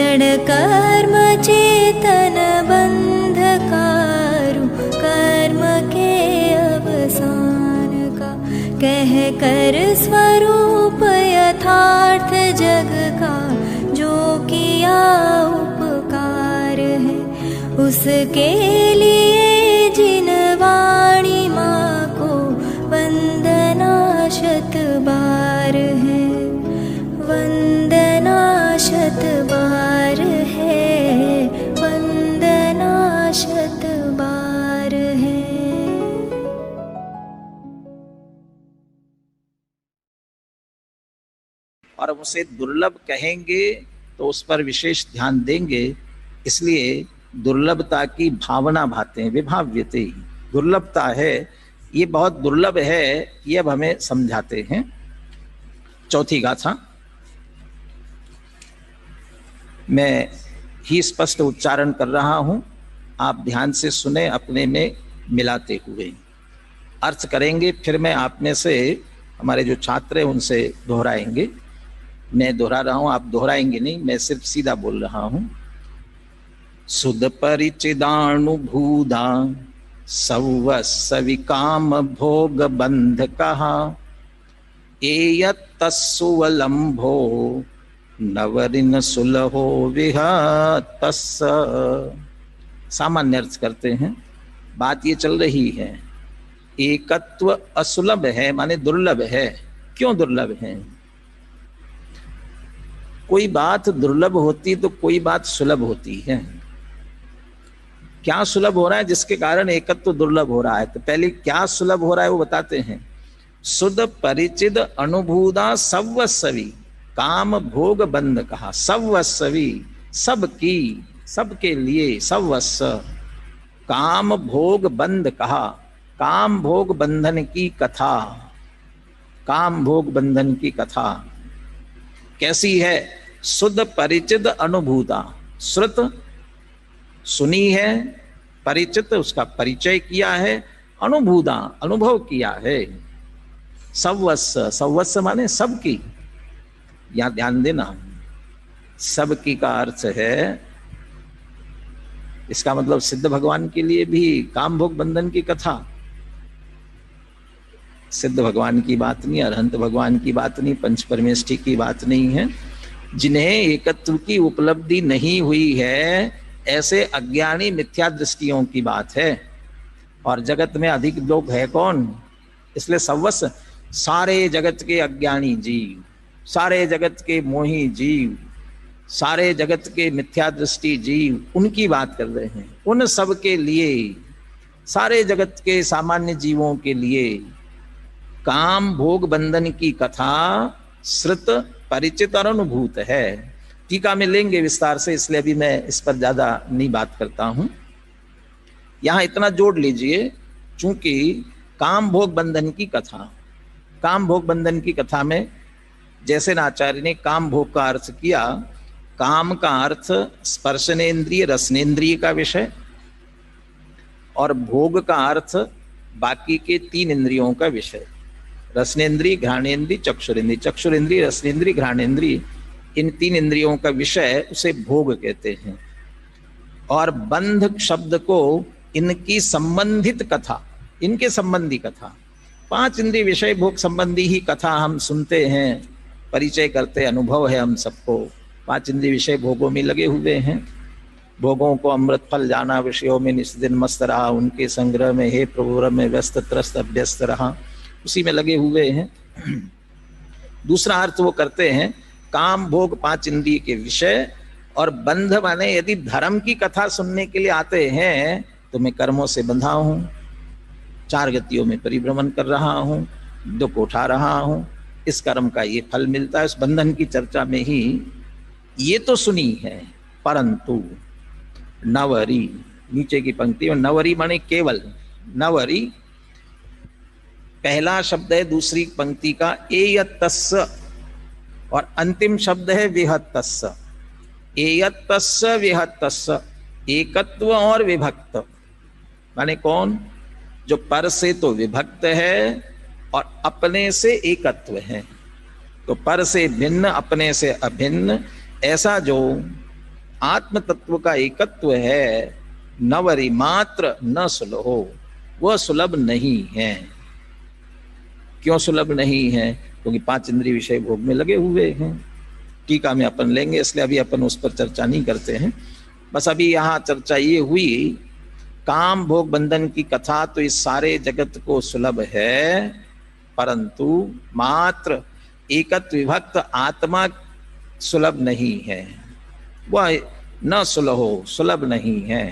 क्षण कर्म चेतन बंधकारु, कर्म के अवसान का कह कर स्वरूप यथार्थ जग का, जो किया उपकार है उसके लिए जिन वाणी माँ को वंदना शत बार है, वंदना शत बार है, वंदना शत बार है। और उसे दुर्लभ कहेंगे तो उस पर विशेष ध्यान देंगे, इसलिए दुर्लभता की भावना भाते हैं। विभाव्यते, दुर्लभता है, ये बहुत दुर्लभ है, ये अब हमें समझाते हैं। चौथी गाथा मैं ही स्पष्ट उच्चारण कर रहा हूं, आप ध्यान से सुने, अपने में मिलाते हुए अर्थ करेंगे। फिर मैं आप में से, हमारे जो छात्र हैं उनसे दोहराएंगे। मैं दोहरा रहा हूं, आप दोहराएंगे नहीं, मैं सिर्फ सीधा बोल रहा हूं। सुद परिचिदानुभूदा सवस्विकाम भोग बंध कहा, एयत्तस्सुवलंभो नवरिन सुलहो विहतस्स। सामान्य अर्थ करते हैं। बात ये चल रही है, एकत्व असुलभ है, माने दुर्लभ है। क्यों दुर्लभ है? कोई बात दुर्लभ होती तो कोई बात सुलभ होती है। क्या सुलभ हो रहा है जिसके कारण एकत्व दुर्लभ हो रहा है? तो पहले क्या सुलभ हो रहा है वो बताते हैं। सुद परिचिद अनुभूदा सवस्वी काम भोग बंध कहा। सवस्वी, सबकी, सबके लिए, सवस्व काम भोग बंध कहा। काम भोग बंधन की कथा, काम भोग बंधन की कथा कैसी है? शुद्ध परिचित अनुभूता, श्रुत सुनी है, परिचित उसका परिचय किया है, अनुभूता अनुभव किया है। सवस्व, सवस्व माने सबकी, यहां ध्यान देना, सबकी का अर्थ है, इसका मतलब सिद्ध भगवान के लिए भी काम भोग बंधन की कथा। सिद्ध भगवान की बात नहीं, अरहंत भगवान की बात नहीं, पंच परमेष्ठी की बात नहीं है। जिन्हें एकत्व की उपलब्धि नहीं हुई है, ऐसे अज्ञानी मिथ्या दृष्टियों की बात है। और जगत में अधिक लोग है कौन? इसलिए सवस्व, सारे जगत के अज्ञानी जीव, सारे जगत के मोही जीव, सारे जगत के मिथ्या दृष्टि जीव, उनकी बात कर रहे हैं। उन सब के लिए, सारे जगत के सामान्य जीवों के लिए काम भोग बंधन की कथा श्रुत परिचित और अनुभूत है। टीका में लेंगे विस्तार से, इसलिए अभी मैं इस पर ज्यादा नहीं बात करता हूं। यहां इतना जोड़ लीजिए, चूंकि काम भोग बंधन की कथा, काम भोग बंधन की कथा में जैसे आचार्य ने काम भोग का अर्थ किया, काम का अर्थ स्पर्शनेन्द्रिय रसनेन्द्रिय का विषय, और भोग का अर्थ बाकी के 3 इंद्रियों का विषय। रसनेन्द्रिय, घ्राणेन्द्रिय, चक्षुरेन्द्रिय, चक्षुरेन्द्रिय, रसनेन्द्रिय, घ्राणेन्द्रिय, इन 3 इंद्रियों का विषय उसे भोग कहते हैं। और बंध शब्द को इनकी संबंधित कथा, इनके संबंधी कथा, 5 इंद्रिय विषय भोग संबंधी ही कथा हम सुनते हैं, परिचय करते, अनुभव है हम सबको। 5 इंद्रिय विषय भोगों में लगे हुए हैं। भोगों को अमृत फल जाना, विषयों में निस्दिन मस्त रहा, उनके संग्रह में हे प्रभुर में व्यस्त त्रस्त अभ्यस्त रहा, उसी में लगे हुए हैं। दूसरा अर्थ वो करते हैं, काम भोग 5 इंद्रिय के विषय, और बंध माने यदि धर्म की कथा सुनने के लिए आते हैं तो मैं कर्मों से बंधा हूं, 4 गतियों में परिभ्रमण कर रहा हूं, दुख उठा रहा हूं, इस कर्म का ये फल मिलता है। उस बंधन की चर्चा में ही ये तो सुनी है, परंतु नवरी, नीचे की पंक्ति में नवरी माने केवल, नवरी पहला शब्द है दूसरी पंक्ति का एयत्तस्य, और अंतिम शब्द है विहत्तस्य। एयत्तस्य विहत्तस्य, एकत्व और विभक्त, माने कौन? जो पर से तो विभक्त है और अपने से एकत्व है। तो पर से भिन्न, अपने से अभिन्न, ऐसा जो आत्म तत्व का एकत्व है, नवरि मात्र न सुलहो, वह सुलभ नहीं है। क्यों सुलभ नहीं है? क्योंकि 5 इंद्रिय विषय भोग में लगे हुए हैं। टीका में अपन लेंगे, इसलिए अभी अपन उस पर चर्चा नहीं करते हैं। बस अभी यहाँ चर्चा ये हुई, काम भोग बंधन की कथा तो इस सारे जगत को सुलभ है, परंतु मात्र एकत्व विभक्त आत्मा सुलभ नहीं है। वह न सुलहो, सुलभ नहीं है,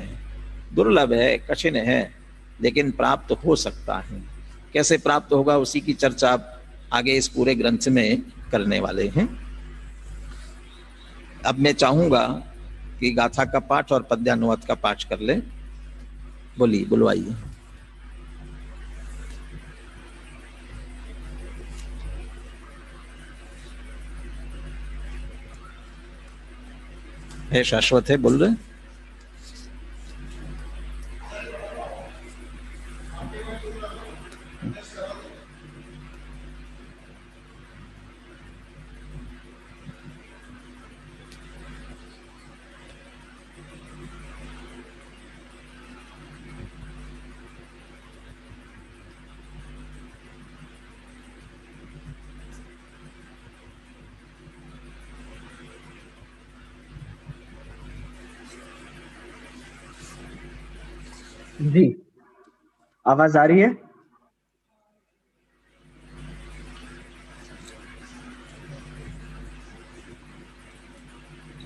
दुर्लभ है, कठिन है, लेकिन प्राप्त हो सकता है। कैसे प्राप्त होगा उसी की चर्चा आगे इस पूरे ग्रंथ में करने वाले हैं। अब मैं चाहूंगा कि गाथा का पाठ और पद्यानुवाद का पाठ कर ले। बोलिए, बुलवाइए। है शाश्वत है, बोल रहे? जी, आवाज आ रही है?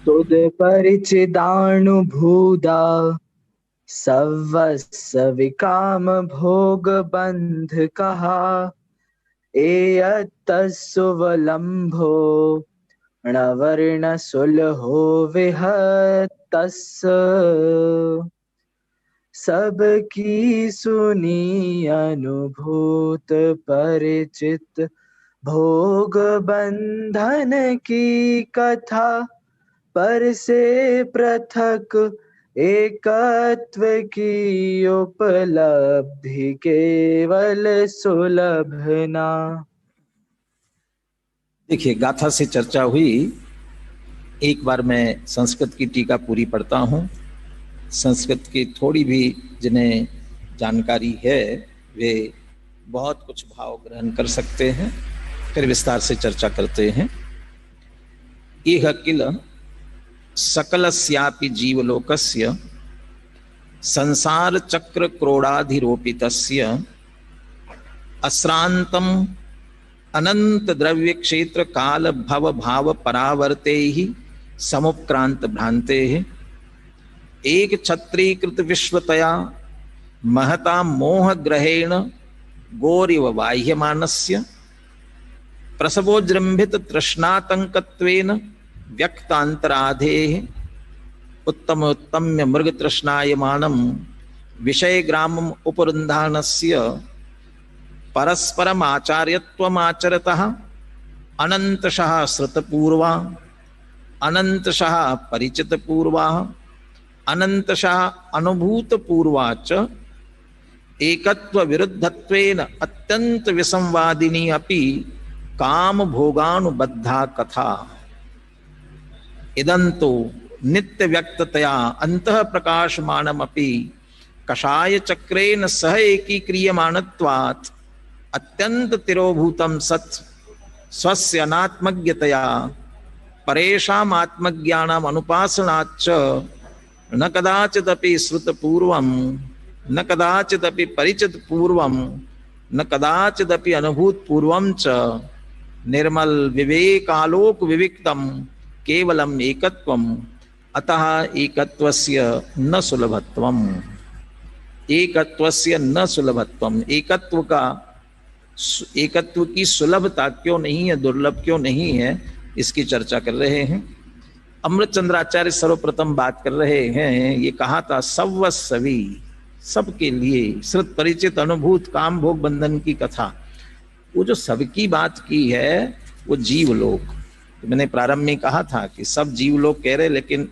तुद परिचिदानुभूदा सवस्व विकाम भोग बंध कहा, एयत्तसुवलंभो णवर्ण सुलहो विहतस्, सबकी सुनी अनुभूत परिचित भोग बंधन की कथा, पर से पृथक एकत्व की उपलब्धि केवल सुलभ ना। देखिए, गाथा से चर्चा हुई। एक बार मैं संस्कृत की टीका पूरी पढ़ता हूँ। संस्कृत की थोड़ी भी जिन्हें जानकारी है वे बहुत कुछ भाव ग्रहण कर सकते हैं, फिर विस्तार से चर्चा करते हैं। इह किल सकलस्यापि जीवलोकस्य संसार चक्र क्रोडाधिरोपितस्य अश्रांतम अनंत द्रव्य क्षेत्र काल भव भाव परावर्ते ही समुपक्रांत भ्रांते है, एक छत्रीकृत विश्वतया महता मोह ग्रहेण गौरिव बाह्यमानस्य प्रसवोजृंभित तृष्णातंकत्वेन व्यक्तांतराधेः उत्तम उत्तम्य मृग तृष्णायमानं विषय ग्रामम उपरुन्धानस्य परस्परम आचार्यत्वमाचरतः अनंतशः श्रुतपूर्वा अनंतशः परिचितपूर्वा अनंतशः अनुभूतपूर्वा च एकत्व विरुद्धत्वेन अत्यंत विसंवादिनी अपि काम भोगानुबद्धा कथा, इदंतो नित्य व्यक्ततया अंतः प्रकाशमानमपि कषाय चक्रेण सह एकीक्रियमाणत्वात् अत्यंत तिरोभूतं सत् स्वस्य अनात्मज्ञतया परेषाम् आत्मज्ञानम् अनुपासनाच्च न कदाचिदपि श्रुतपूर्वं न कदाचिदपि परिचितपूर्वं न कदाचिदपि अनुभूतपूर्वं च निर्मल विवेकालोक विविक्तम केवलम एकत्वम अतः एकत्वस्य न सुलभत्वम, एकत्वस्य न सुलभत्वम, एकत्व की सुलभता क्यों नहीं है, दुर्लभ क्यों नहीं है, इसकी चर्चा कर रहे हैं। अमृतचंद्राचार्य सर्वप्रथम बात कर रहे हैं। ये कहा था सवस्वी, सबके लिए श्रुत परिचित अनुभूत काम भोग बंधन की कथा। वो जो सबकी बात की है वो जीव लोग, तो मैंने प्रारंभ में कहा था कि सब जीव लोग कह रहे, लेकिन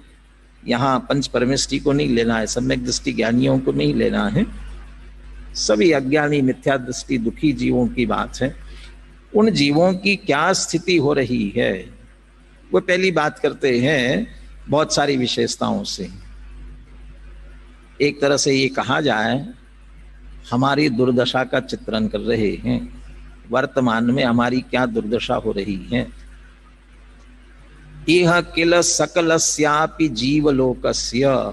यहाँ पंच परमेष्टि को नहीं लेना है, सम्यक दृष्टि ज्ञानियों को नहीं लेना है, सभी अज्ञानी मिथ्या दृष्टि दुखी जीवों की बात है। उन जीवों की क्या स्थिति हो रही है वो पहली बात करते हैं बहुत सारी विशेषताओं से। एक तरह से ये कहा जाए हमारी दुर्दशा का चित्रण कर रहे हैं, वर्तमान में हमारी क्या दुर्दशा हो रही है। इह किल सकलस्यापि जीवलोकस्य,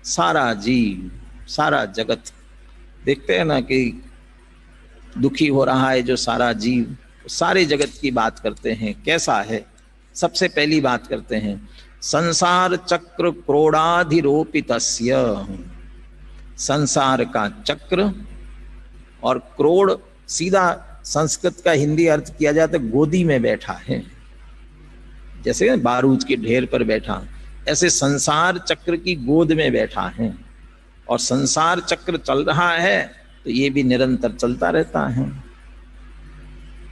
सारा जीव सारा जगत, देखते हैं ना कि दुखी हो रहा है जो सारा जीव, सारे जगत की बात करते हैं। कैसा है? सबसे पहली बात करते हैं संसार चक्र क्रोडाधिरोपितस्य, संसार का चक्र, और क्रोड़ सीधा संस्कृत का हिंदी अर्थ किया जाए तो गोदी में बैठा है, जैसे बारूद के ढेर पर बैठा, ऐसे संसार चक्र की गोद में बैठा है। और संसार चक्र चल रहा है तो ये भी निरंतर चलता रहता है।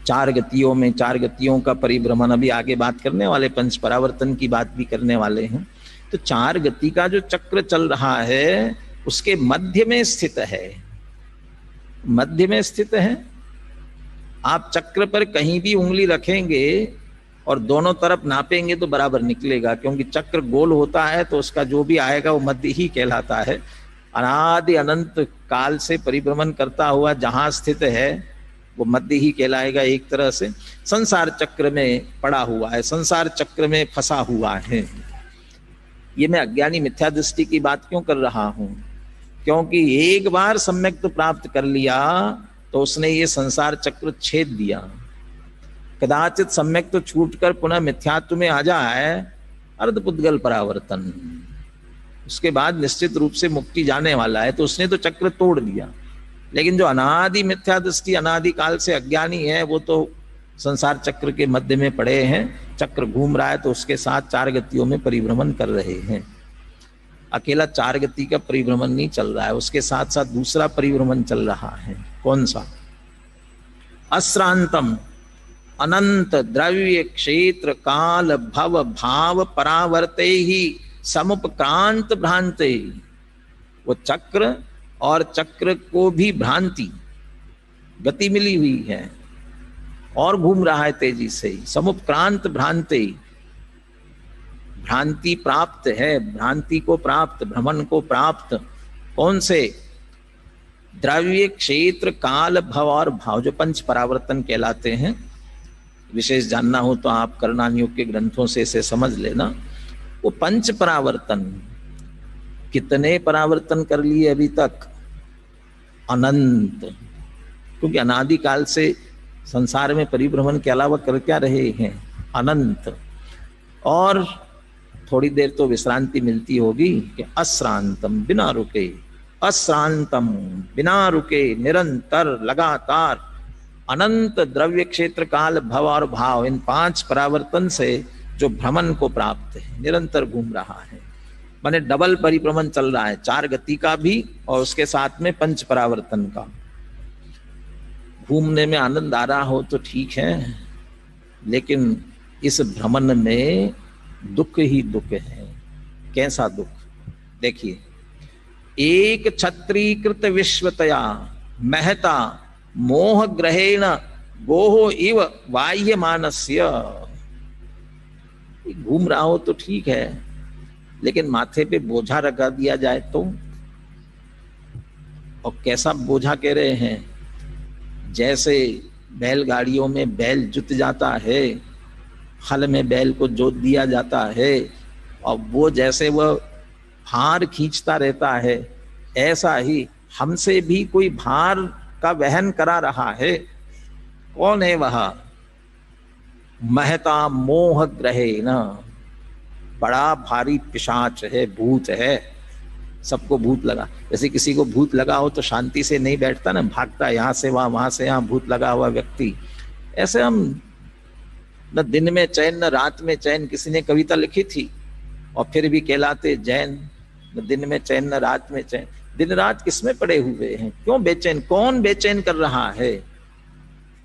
चार गतियों में, चार गतियों का परिभ्रमण, अभी आगे बात करने वाले, पंच परावर्तन की बात भी करने वाले हैं। तो चार गति का जो चक्र चल रहा है उसके मध्य में स्थित है, मध्य में स्थित है। आप चक्र पर कहीं भी उंगली रखेंगे और दोनों तरफ नापेंगे तो बराबर निकलेगा, क्योंकि चक्र गोल होता है तो उसका जो भी आएगा वो मध्य ही कहलाता है। अनादि अनंत काल से परिभ्रमण करता हुआ जहां स्थित है वो मध्य ही कहलाएगा। एक तरह से संसार चक्र में पड़ा हुआ है, संसार चक्र में फंसा हुआ है। ये मैं अज्ञानी मिथ्या दृष्टि की बात क्यों कर रहा हूं? क्योंकि एक बार सम्यक्त प्राप्त कर लिया तो उसने ये संसार चक्र छेद दिया। कदाचित सम्यक्त छूटकर पुनः मिथ्यात्व में आ जाए, अर्धपुद्गल परावर्तन, उसके बाद निश्चित रूप से मुक्ति जाने वाला है, तो उसने तो चक्र तोड़ दिया। लेकिन जो अनादि मिथ्या दृष्टि अनादि काल से अज्ञानी है वो तो संसार चक्र के मध्य में पड़े हैं, चक्र घूम रहा है तो उसके साथ चार गतियों में परिभ्रमण कर रहे हैं। अकेला चार गति का परिभ्रमण नहीं चल रहा है, उसके साथ साथ दूसरा परिभ्रमण चल रहा है। कौन सा? अश्रांतम अनंत द्रव्य क्षेत्र काल भव भाव परावर्ते ही समुपक्रांत भ्रांते। वो चक्र और चक्र को भी भ्रांति, गति मिली हुई है और घूम रहा है तेजी से। समुपक्रांत भ्रांते, भ्रांति प्राप्त है, भ्रांति को प्राप्त, भ्रमण को प्राप्त। कौन से? द्रव्य क्षेत्र काल भव और भाव, जो पंच परावर्तन कहलाते हैं। विशेष जानना हो तो आप करणान योग के ग्रंथों से इसे समझ लेना। वो पंच परावर्तन, कितने परावर्तन कर लिए अभी तक? अनंत, क्योंकि अनादि काल से संसार में परिभ्रमण के अलावा कर क्या रहे हैं? अनंत। और थोड़ी देर तो विश्रांति मिलती होगी कि अश्रांतम, बिना रुके, अश्रांतम बिना रुके, निरंतर लगातार अनंत द्रव्य क्षेत्र काल भव और भाव, इन पांच परावर्तन से जो भ्रमण को प्राप्त है, निरंतर घूम रहा है। माने डबल परिभ्रमण चल रहा है, चार गति का भी और उसके साथ में पंच परावर्तन का। घूमने में आनंद आ रहा हो तो ठीक है, लेकिन इस भ्रमण में दुख ही दुख है। कैसा दुख? देखिए, एक छत्रीकृत विश्वतया महता मोह ग्रहेण गोहो इव बाह्य मानस्य। घूम रहा हो तो ठीक है, लेकिन माथे पे बोझा रखा दिया जाए तो? और कैसा बोझा कह रहे हैं? जैसे बैलगाड़ियों में बैल जुत जाता है, हल में बैल को जोत दिया जाता है और वो जैसे वह भार खींचता रहता है, ऐसा ही हमसे भी कोई भार का वहन करा रहा है। कौन है वह? महता मोह ग्रहे न, बड़ा भारी पिशाच है, भूत है, सबको भूत लगा। जैसे किसी को भूत लगा हो तो शांति से नहीं बैठता ना, भागता है यहाँ से वहां, वहां से यहाँ, भूत लगा हुआ व्यक्ति। ऐसे हम न दिन में चैन न रात में चैन, किसी ने कविता लिखी थी, और फिर भी कहलाते जैन। न दिन में चैन न रात में चैन, दिन रात किसमें पड़े हुए हैं? क्यों बेचैन? कौन बेचैन कर रहा है?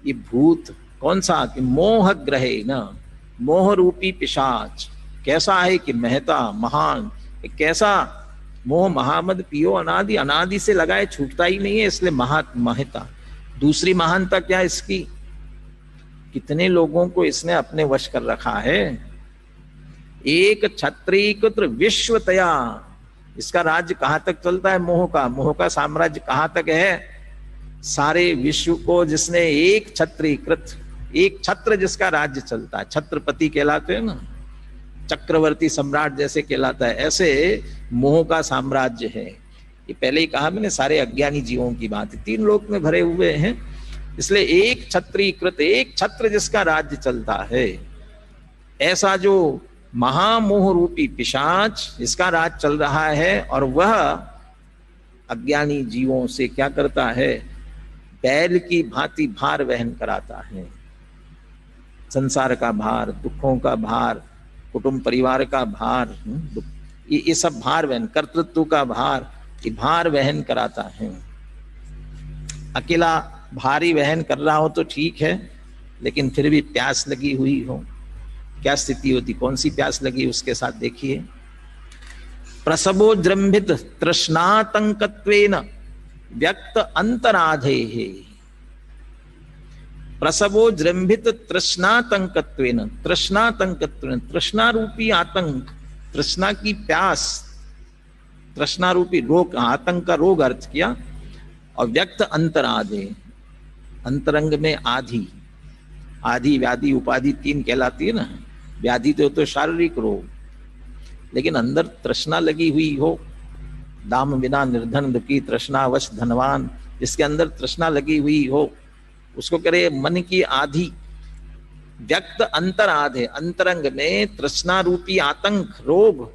ये भूत। कौन सा? कि मोह ग्रहे न, मोह रूपी पिशाच। कैसा है? कि महता, महान। कैसा? मोह महामद पियो अनादि, अनादि से लगाए छूटता ही नहीं है, इसलिए महता। दूसरी महानता क्या इसकी? कितने लोगों को इसने अपने वश कर रखा है। एक छत्रीकृत विश्वतया, इसका राज्य कहां तक चलता है? मोह का साम्राज्य कहां तक है? सारे विश्व को जिसने एक छत्रीकृत, एक छत्र जिसका राज्य चलता है, छत्रपति कहलाते हैं ना, चक्रवर्ती सम्राट जैसे कहलाता है, ऐसे मोह का साम्राज्य है। ये पहले ही कहा मैंने, सारे अज्ञानी जीवों की बात है, 3 लोक में भरे हुए हैं। इसलिए एक छत्रीकृत, एक छत्र जिसका राज्य चलता है, ऐसा जो महामोह रूपी पिशाच इसका राज चल रहा है, और वह अज्ञानी जीवों से क्या करता है? बैल की भांति भार वहन कराता है। संसार का भार, दुखों का भार, कुटुंब परिवार का भार, ये सब भार वहन, कर्तृत्व का भार, ये भार वहन कराता है। अकेला भारी वहन कर रहा हो तो ठीक है, लेकिन फिर भी प्यास लगी हुई हो, क्या स्थिति होती? कौन सी प्यास लगी उसके साथ देखिए। प्रसवो जृंभित तृष्णातंकत्वेन व्यक्त अंतराधेः। प्रसवो जृंभित तृष्णातंकत्वेन, तृष्णातंकत्वेन, तृष्णा रूपी आतंक, तृष्णा की प्यास, तृष्णा रूपी रोग, आतंक का रोग अर्थ किया, और व्यक्त अंतराधे, अंतरंग में आधि, आधि व्याधि उपाधि 3 कहलाती है ना। व्याधि तो शारीरिक रोग, लेकिन अंदर तृष्णा लगी हुई हो, दाम बिना निर्धन दुखी तृष्णावश धनवान, जिसके अंदर तृष्णा लगी हुई हो उसको करे मन की आधि। व्यक्त अंतराधे, अंतरंग में तृष्णा रूपी आतंक रोग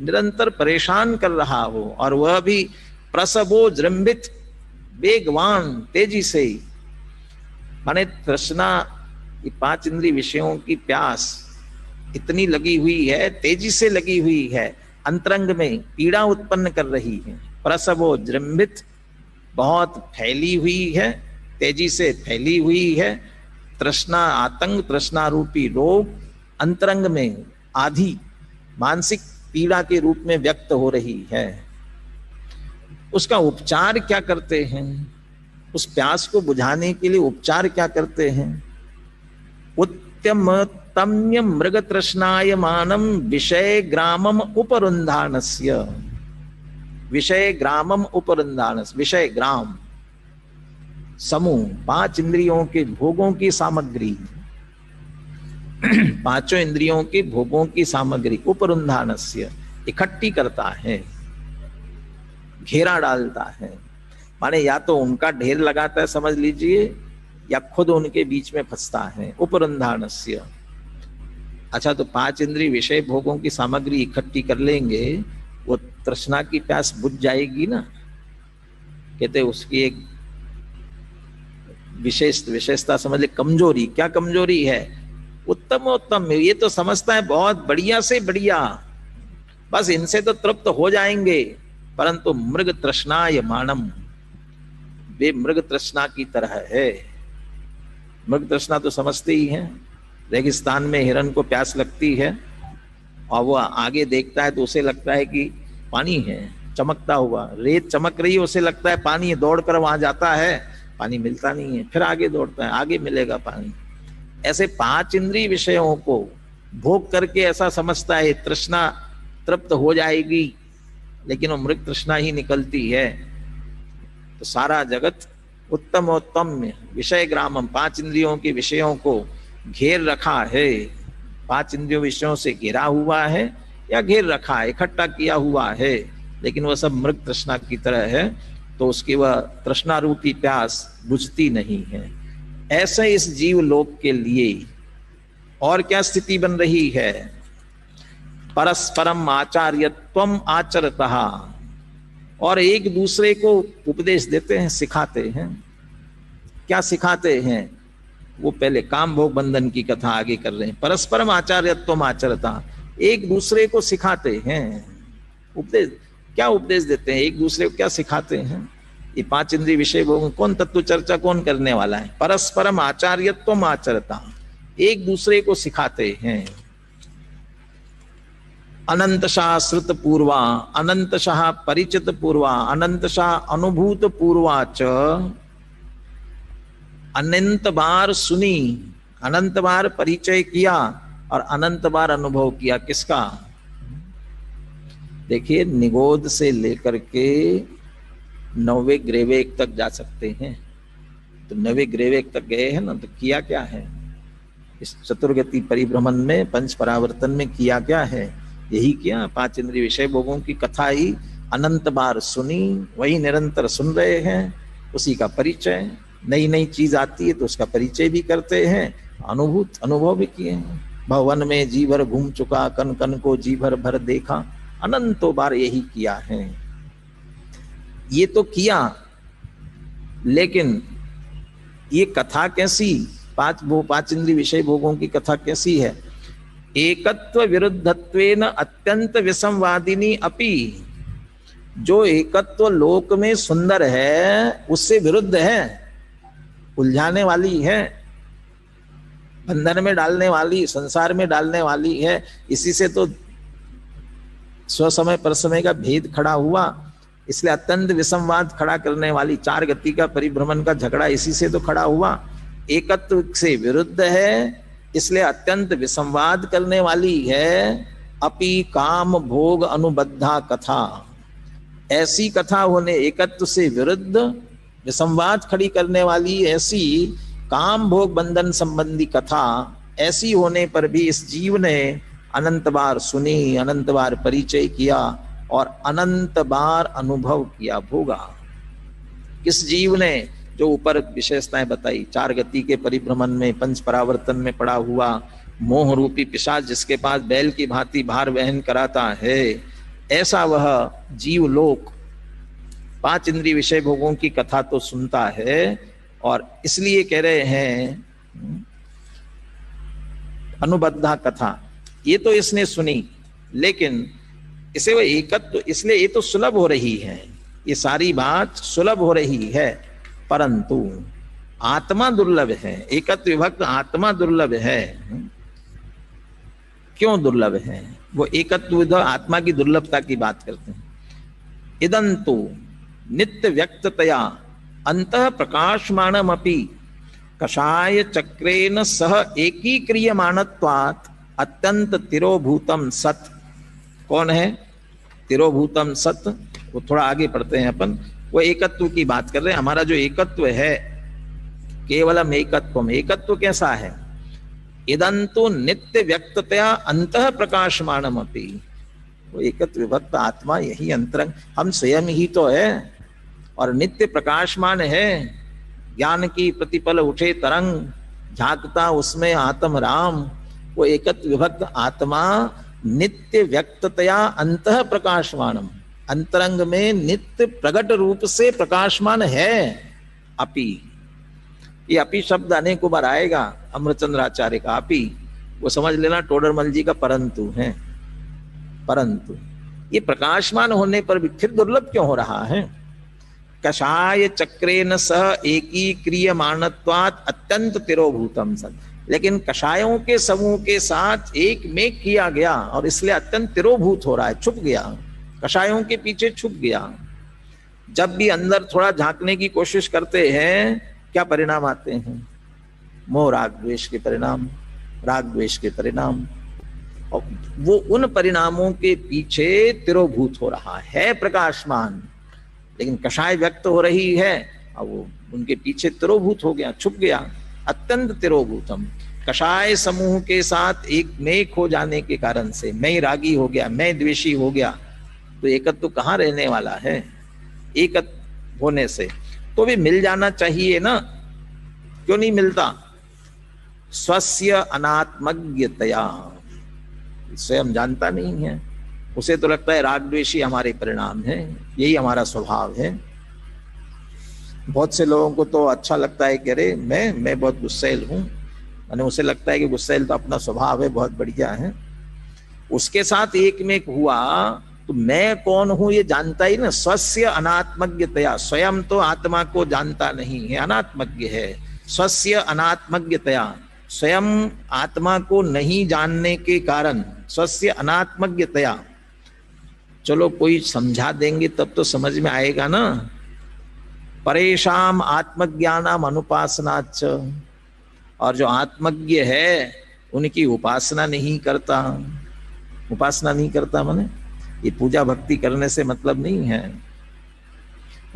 निरंतर परेशान कर रहा हो, और वह भी प्रसवो जृंभित, वेगवान तेजी से, माने तृष्णा, ये 5 इंद्रिय विषयों की प्यास इतनी लगी हुई है, तेजी से लगी हुई है, अंतरंग में पीड़ा उत्पन्न कर रही है। प्रसवो जृंभित, बहुत फैली हुई है, तेजी से फैली हुई है। तृष्णा आतंक, तृष्णा रूपी रोग अंतरंग में आधी मानसिक पीड़ा के रूप में व्यक्त हो रही है। उसका उपचार क्या करते हैं? उस प्यास को बुझाने के लिए उपचार क्या करते हैं? उत्तम तम्य मृग तृष्णायमानम विषय ग्रामम उपरुन्धानस्य, विषय ग्रामम उपरुन्धानस, विषय ग्राम समूह, 5 इंद्रियों के भोगों की सामग्री, 5 इंद्रियों के भोगों की सामग्री उपरुन्धानस्य, इकट्ठी करता है, घेरा डालता है। माने या तो उनका ढेर लगाता है समझ लीजिए, या खुद उनके बीच में फंसता है। उपरुन्धानस्य, अच्छा तो 5 इंद्रिय विषय भोगों की सामग्री इकट्ठी कर लेंगे, वो तृष्णा की प्यास बुझ जाएगी ना। कहते उसकी एक विशेषता समझ ले, कमजोरी। क्या कमजोरी है? उत्तम, ये तो समझता है बहुत बढ़िया से बढ़िया, बस इनसे तो तृप्त हो जाएंगे, परंतु मृग तृष्णाय मानम, वे मृग तृष्णा की तरह है। मृग तृष्णा तो समझते ही हैं, रेगिस्तान में हिरन को प्यास लगती है और वो आगे देखता है तो उसे लगता है कि पानी है, चमकता हुआ रेत चमक रही है, उसे लगता है पानी है, दौड़कर वहां जाता है, पानी मिलता नहीं है, फिर आगे दौड़ता है, आगे मिलेगा पानी। ऐसे 5 इंद्रिय विषयों को भोग करके ऐसा समझता है तृष्णा तृप्त हो जाएगी, लेकिन वो मृग तृष्णा ही निकलती है। तो सारा जगत उत्तम विषय ग्रामम, 5 इंद्रियों के विषयों को घेर रखा है, 5 इंद्रियों विषयों से घिरा हुआ है या घेर रखा है, इकट्ठा किया हुआ है, लेकिन वह सब मृग तृष्णा की तरह है, तो उसकी वह तृष्णा रूपी प्यास बुझती नहीं है। ऐसे इस जीव लोक के लिए और क्या स्थिति बन रही है? परस्परम आचार्यत्वम आचरतः, और एक दूसरे को उपदेश देते हैं, सिखाते हैं। क्या सिखाते हैं? वो पहले काम भोग बंधन की कथा आगे कर रहे हैं। परस्परम आचार्यत्वम आचरतः, एक दूसरे को सिखाते हैं। उपदेश क्या उपदेश देते हैं? एक दूसरे को क्या सिखाते हैं? ये 5 इंद्रिय विषय भोग, कौन तत्व चर्चा कौन करने वाला है? परस्परम आचार्यत्वम आचरतः, एक दूसरे को सिखाते हैं। अनंतशाह श्रुत पूर्वा, अनंतशाह परिचित पूर्वा, अनंतशाह अनुभूत पूर्वा च, अनंत बार सुनी, अनंत बार परिचय किया, और अनंत बार अनुभव किया। किसका? देखिए, निगोद से लेकर के 9वें ग्रेवेक तक जा सकते हैं। तो 9वें ग्रेवेक तक गए हैं ना, तो किया क्या है इस चतुर्गति परिभ्रमण में, पंच परावर्तन में किया क्या है? यही किया, 5 इंद्रिय विषय भोगों की कथा ही अनंत बार सुनी, वही निरंतर सुन रहे हैं, उसी का परिचय। नई नई चीज आती है तो उसका परिचय भी करते हैं, अनुभव भी किए हैं। भवन में जी भर घूम चुका, कन कन को जी भर भर देखा, अनंतों बार यही किया है। ये तो किया, लेकिन ये कथा कैसी? 5 इंद्रिय विषय भोगों की कथा कैसी है? एकत्व विरुद्धत्वेन अत्यंत विसंवादिनी अपि। जो एकत्व लोक में सुंदर है उससे विरुद्ध है, उलझाने वाली है, बंधन में डालने वाली, संसार में डालने वाली है। इसी से तो स्वसमय परसमय का भेद खड़ा हुआ। इसलिए अत्यंत विसंवाद खड़ा करने वाली 4 गति का परिभ्रमण का झगड़ा इसी से तो खड़ा हुआ। एकत्व से विरुद्ध है, इसलिए अत्यंत विसंवाद करने वाली है। अपि काम भोग अनुबद्धा कथा, ऐसी कथा होने, एकत्व से विरुद्ध विसंवाद खड़ी करने वाली ऐसी काम भोग बंधन संबंधी कथा, ऐसी होने पर भी इस जीव ने अनंत बार सुनी, अनंत बार परिचय किया और अनंत बार अनुभव किया, भोगा। किस जीव ने? जो ऊपर विशेषताएं बताई, 4 गति के परिभ्रमण में, पंच परावर्तन में पड़ा हुआ मोह रूपी पिशाच, जिसके पास बैल की भांति भार वहन कराता है, ऐसा वह जीव लोक 5 इंद्रिय विषय भोगों की कथा तो सुनता है। और इसलिए कह रहे हैं अनुबद्धा कथा, ये तो इसने सुनी, लेकिन इसे वो एकत्व, इसलिए ये तो सुलभ हो रही है, ये सारी बात सुलभ हो रही है, परंतु आत्मा दुर्लभ है। एकत्व विभक्त आत्मा दुर्लभ है। क्यों दुर्लभ है? वो एकत्व आत्मा की दुर्लभता की बात करते हैं। इदंतु नित्य व्यक्ततया अंतः प्रकाशमानमपि कषाय चक्रेन सह एकीक्रियमाणत्वात् अत्यंत तिरोभूतम सत। कौन है तिरोभूतम सत? वो थोड़ा आगे पढ़ते हैं अपन। वो एकत्व की बात कर रहे हैं। हमारा जो एकत्व है केवलम एकत्वम, एकत्व कैसा है? इदंतु नित्य व्यक्ततया अंतः प्रकाशमानमपि, वो एकत्व विभक्त आत्मा यही अंतरंग, हम स्वयं ही तो है और नित्य प्रकाशमान है। ज्ञान की प्रतिपल उठे तरंग, झांकता उसमें आत्म राम। वो एकत्व विभक्त आत्मा नित्य व्यक्ततया अंतः प्रकाशमानम, अंतरंग में नित्य प्रगट रूप से प्रकाशमान है। अपि, ये अपि शब्द अनेकों बार आएगा अमृतचंद्राचार्य का। अपि वो समझ लेना टोडरमल जी का परंतु है। परंतु ये प्रकाशमान होने पर भी फिर दुर्लभ क्यों हो रहा है? कषाय चक्रेन सह एकीक्रियमाणत्वात् अत्यंत तिरोभूतम सत। लेकिन कषायों के समूह के साथ एक में किया गया और इसलिए अत्यंत तिरोभूत हो रहा है, छुप गया, कषायों के पीछे छुप गया। जब भी अंदर थोड़ा झांकने की कोशिश करते हैं, क्या परिणाम आते हैं? मोह राग द्वेष के परिणाम, राग द्वेष के परिणाम, और वो उन परिणामों के पीछे तिरोभूत हो रहा है, प्रकाशमान, लेकिन कषाय व्यक्त हो रही है और वो उनके पीछे तिरोभूत हो गया, छुप गया। अत्यंत तिरोभूतम, कषाय समूह के साथ एक मेक हो जाने के कारण से मैं रागी हो गया, मैं द्वेषी हो गया, तो एकत्व कहाँ रहने वाला है? एकत्व होने से तो भी मिल जाना चाहिए ना, क्यों नहीं मिलता? स्वस्य अनात्मज्ञतया, स्वयं जानता नहीं है, उसे तो लगता है राग द्वेषी हमारे परिणाम है, यही हमारा स्वभाव है। बहुत से लोगों को तो अच्छा लगता है कि अरे मैं बहुत गुस्सैल हूँ, मैंने उसे लगता है कि गुस्सैल तो अपना स्वभाव है, बहुत बढ़िया है। उसके साथ एक में हुआ तो मैं कौन हूं ये जानता ही ना। स्वस्य अनात्मज्ञतया, स्वयं तो आत्मा को जानता नहीं है, अनात्मज्ञ है। स्वस्य अनात्मज्ञतया, स्वयं आत्मा को नहीं जानने के कारण, स्वस्य अनात्मज्ञतया, चलो कोई समझा देंगे तब तो समझ में आएगा ना। परेशान आत्मज्ञानम अनुपासनाच, और जो आत्मज्ञ है उनकी उपासना नहीं करता। उपासना नहीं करता माने ये पूजा भक्ति करने से मतलब नहीं है।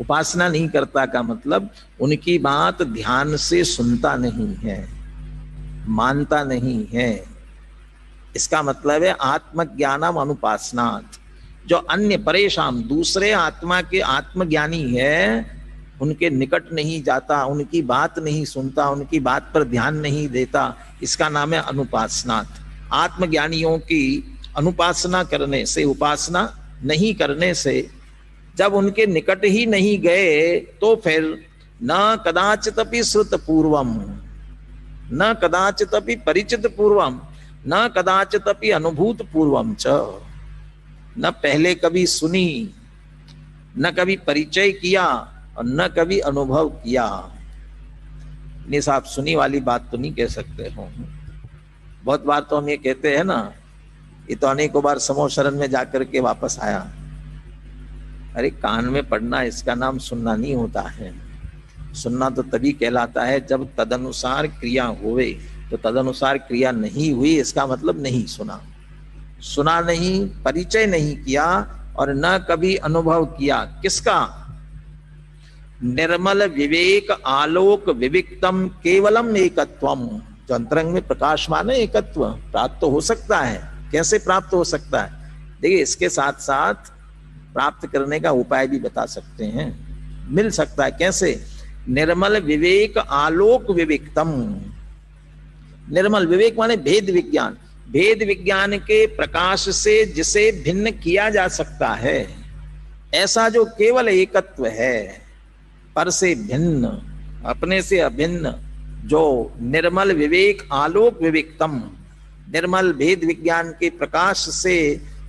उपासना नहीं करता का मतलब उनकी बात ध्यान से सुनता नहीं है, मानता नहीं है। इसका मतलब है आत्मज्ञानम अनुपासनात्। जो अन्य परेशान दूसरे आत्मा के आत्मज्ञानी है उनके निकट नहीं जाता, उनकी बात नहीं सुनता, उनकी बात पर ध्यान नहीं देता, इसका नाम है अनुपासनात्। आत्मज्ञानियों की अनुपासना करने से, उपासना नहीं करने से, जब उनके निकट ही नहीं गए तो फिर न कदाचिदपि श्रुत पूर्वम, न कदाचिदपि परिचित पूर्वम, न कदाचिदपि अनुभूत पूर्वम च। न पहले कभी सुनी, न कभी परिचय किया और न कभी अनुभव किया। नहीं साहब, सुनी वाली बात तो नहीं कह सकते हो। बहुत बार तो हम ये कहते हैं ना, ये तो अनेकों बार समूह शरण में जाकर के वापस आया। अरे कान में पढ़ना इसका नाम सुनना नहीं होता है। सुनना तो तभी कहलाता है जब तदनुसार क्रिया होवे। तो तदनुसार क्रिया नहीं हुई इसका मतलब नहीं सुना। सुना नहीं, परिचय नहीं किया और न कभी अनुभव किया। किसका? निर्मल विवेक आलोक विविक्तम केवलम एकत्वम। जो अंतरंग में प्रकाशमान है एकत्व प्राप्त तो हो सकता है। कैसे प्राप्त हो सकता है? देखिए, इसके साथ साथ प्राप्त करने का उपाय भी बता सकते हैं। मिल सकता है कैसे? निर्मल विवेक आलोक विविक्तम। निर्मल विवेक माने भेद विज्ञान। भेद विज्ञान के प्रकाश से जिसे भिन्न किया जा सकता है, ऐसा जो केवल एकत्व है, पर से भिन्न, अपने से अभिन्न, जो निर्मल विवेक आलोक विविक्तम, निर्मल भेद विज्ञान के प्रकाश से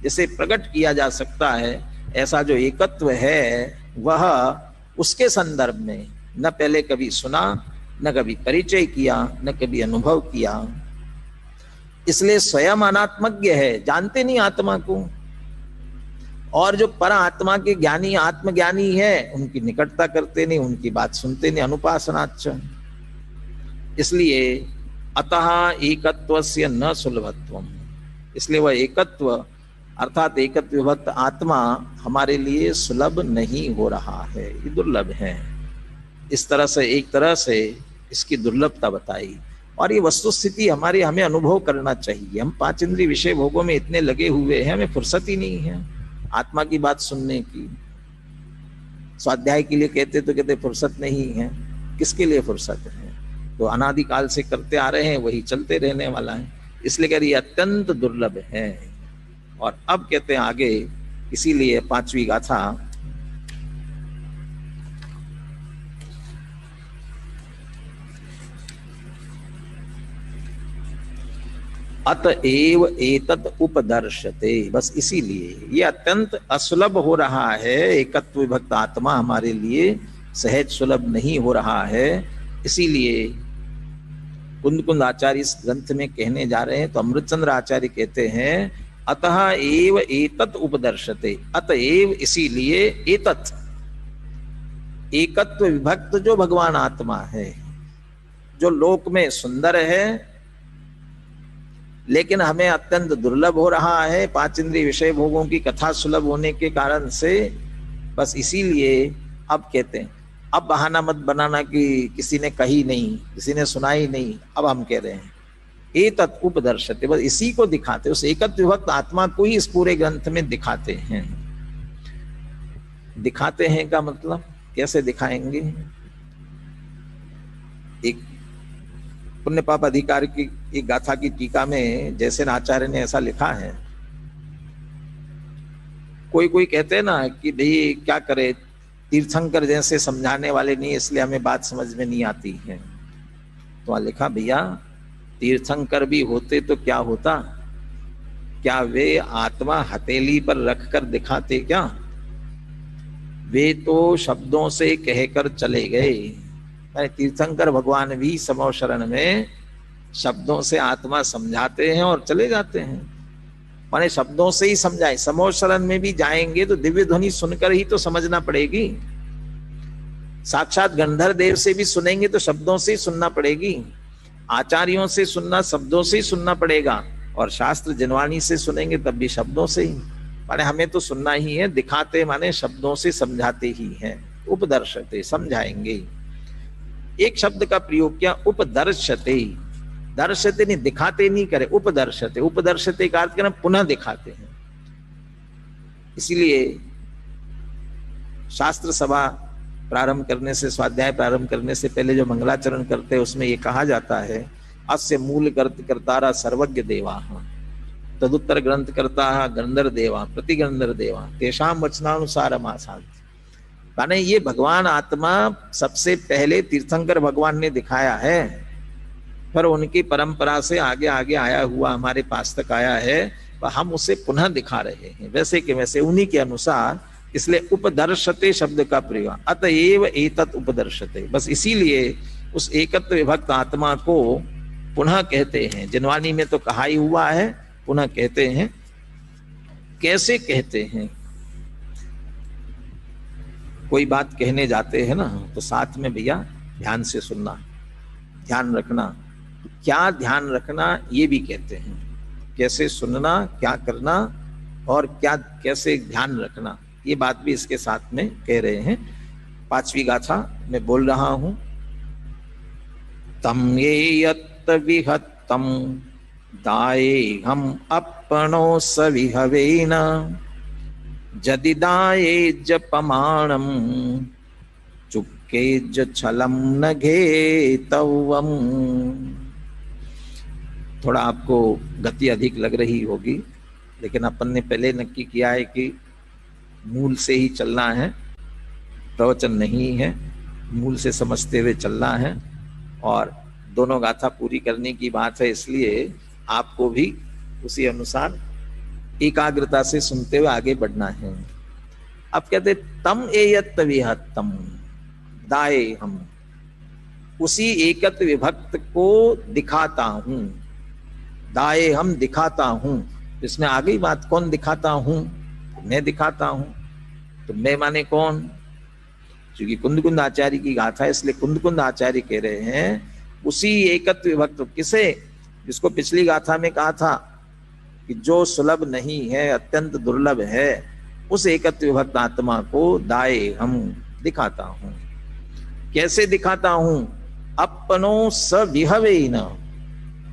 जिसे प्रकट किया जा सकता है, ऐसा जो एकत्व है, वह उसके संदर्भ में न पहले कभी सुना, न कभी परिचय किया, न कभी अनुभव किया। इसलिए स्वयं अनात्मज्ञ है, जानते नहीं आत्मा को। और जो पर आत्मा के ज्ञानी, आत्मज्ञानी है, उनकी निकटता करते नहीं, उनकी बात सुनते नहीं, अनुपासनाच्च। इसलिए अतः एकत्वस्य न सुलभत्वम। इसलिए वह एकत्व अर्थात एकत्व विभक्त आत्मा हमारे लिए सुलभ नहीं हो रहा है, ये दुर्लभ है। इस तरह से एक तरह से इसकी दुर्लभता बताई। और ये वस्तु स्थिति हमें अनुभव करना चाहिए। हम पांच इंद्रिय विषय भोगों में इतने लगे हुए हैं, हमें फुर्सत ही नहीं है आत्मा की बात सुनने की। स्वाध्याय के लिए कहते तो कहते फुर्सत नहीं है। किसके लिए फुर्सत है? तो अनादिकाल से करते आ रहे हैं, वही चलते रहने वाला है। इसलिए कह रही अत्यंत दुर्लभ है। और अब कहते हैं आगे, इसीलिए पांचवी गाथा, अतएव एतत् उपदर्शते। बस इसीलिए ये अत्यंत असुलभ हो रहा है। एकत्व विभक्त आत्मा हमारे लिए सहज सुलभ नहीं हो रहा है। इसीलिए कुंद कुंद आचार्य इस ग्रंथ में कहने जा रहे हैं, तो अमृतचंद्र आचार्य कहते हैं अतः एव एतत् उपदर्शते। अतएव इसीलिए एतत्, एकत्व विभक्त जो भगवान आत्मा है, जो लोक में सुंदर है लेकिन हमें अत्यंत दुर्लभ हो रहा है पांच इंद्रिय विषय भोगों की कथा सुलभ होने के कारण से। बस इसीलिए अब कहते हैं, अब बहाना मत बनाना कि किसी ने कही नहीं, किसी ने सुनाई नहीं। अब हम कह रहे हैं एतत् उपदर्शते, बस इसी को दिखाते, उस एकत्व विभक्त आत्मा को ही इस पूरे ग्रंथ में दिखाते हैं। दिखाते हैं का मतलब कैसे दिखाएंगे? एक पुण्य पाप अधिकार की एक गाथा की टीका में जैसे आचार्य ने ऐसा लिखा है। कोई कोई कहते हैं ना कि भाई क्या करे, तीर्थंकर जैसे समझाने वाले नहीं, इसलिए हमें बात समझ में नहीं आती है। तो वहां लिखा, भैया तीर्थंकर भी होते तो क्या होता? क्या वे आत्मा हथेली पर रखकर दिखाते क्या? वे तो शब्दों से कहकर चले गए। तीर्थंकर भगवान भी समूह शरण में शब्दों से आत्मा समझाते हैं और चले जाते हैं। माने शब्दों से ही समझाए। समूह शरण में भी जाएंगे तो दिव्य ध्वनि सुनकर ही तो समझना पड़ेगी। साक्षात गंधर्व देव से भी सुनेंगे तो शब्दों से ही सुनना पड़ेगी। आचार्यों से सुनना, शब्दों से ही सुनना पड़ेगा, और शास्त्र जनवाणी से सुनेंगे तब भी शब्दों से ही। माने हमें तो सुनना ही है, दिखाते माने शब्दों से समझाते ही हैं। उपदर्शते, समझाएंगे। एक शब्द का प्रयोग किया, उपदर्शते। दर्शते नहीं, दिखाते नहीं करे, उपदर्शते। उपदर्शते का अर्थ करना पुनः दिखाते हैं। इसीलिए शास्त्र सभा प्रारंभ करने से, स्वाध्याय प्रारंभ करने से पहले जो मंगलाचरण करते हैं उसमें ये कहा जाता है, अस्य मूल कर्तारा सर्वज्ञ देवा, तदुत्तर ग्रंथ करता गंधर देवा, प्रतिगंधर देवा, तेषाम वचनानुसार मासांत। माने ये भगवान आत्मा सबसे पहले तीर्थंकर भगवान ने दिखाया है, पर उनकी परंपरा से आगे आगे आया हुआ हमारे पास तक आया है, पर हम उसे पुनः दिखा रहे हैं वैसे के वैसे, उन्हीं के अनुसार। इसलिए उपदर्शते शब्द का प्रयोग, अतएव एतत् उपदर्शते। बस इसीलिए उस एकत्व विभक्त आत्मा को पुनः कहते हैं। जनवाणी में तो कहा ही हुआ है, पुनः कहते हैं। कैसे कहते हैं? कोई बात कहने जाते हैं ना, तो साथ में भैया ध्यान से सुनना, ध्यान रखना। क्या ध्यान रखना ये भी कहते हैं, कैसे सुनना, क्या करना, और क्या कैसे ध्यान रखना, ये बात भी इसके साथ में कह रहे हैं। 5वीं गाथा में बोल रहा हूं, तम ये यत् विहत्तम दाये हम अपनो सविहवेन, जदि दाये जपमाणम चुक्के ज छलम न घेतवम। थोड़ा आपको गति अधिक लग रही होगी, लेकिन अपन ने पहले नक्की किया है कि मूल से ही चलना है, प्रवचन नहीं है, मूल से समझते हुए चलना है, और दोनों गाथा पूरी करने की बात है। इसलिए आपको भी उसी अनुसार एकाग्रता से सुनते हुए आगे बढ़ना है। अब कहते तम एयत विहत्तम दाए हम, उसी एकत्व विभक्त को दिखाता हूं। दाए हम, दिखाता हूं। इसमें आ गई बात, कौन दिखाता हूं? मैं दिखाता हूं। तो मैं माने कौन? क्योंकि कुंद आचार्य की गाथा है, इसलिए कुंद आचार्य कह रहे हैं उसी एकत्व विभक्त। किसे? जिसको पिछली गाथा में कहा था कि जो सुलभ नहीं है, अत्यंत दुर्लभ है, उस एकत्व विभक्त आत्मा को दाए हम दिखाता हूं। कैसे दिखाता हूं? अपनो सविहवेन,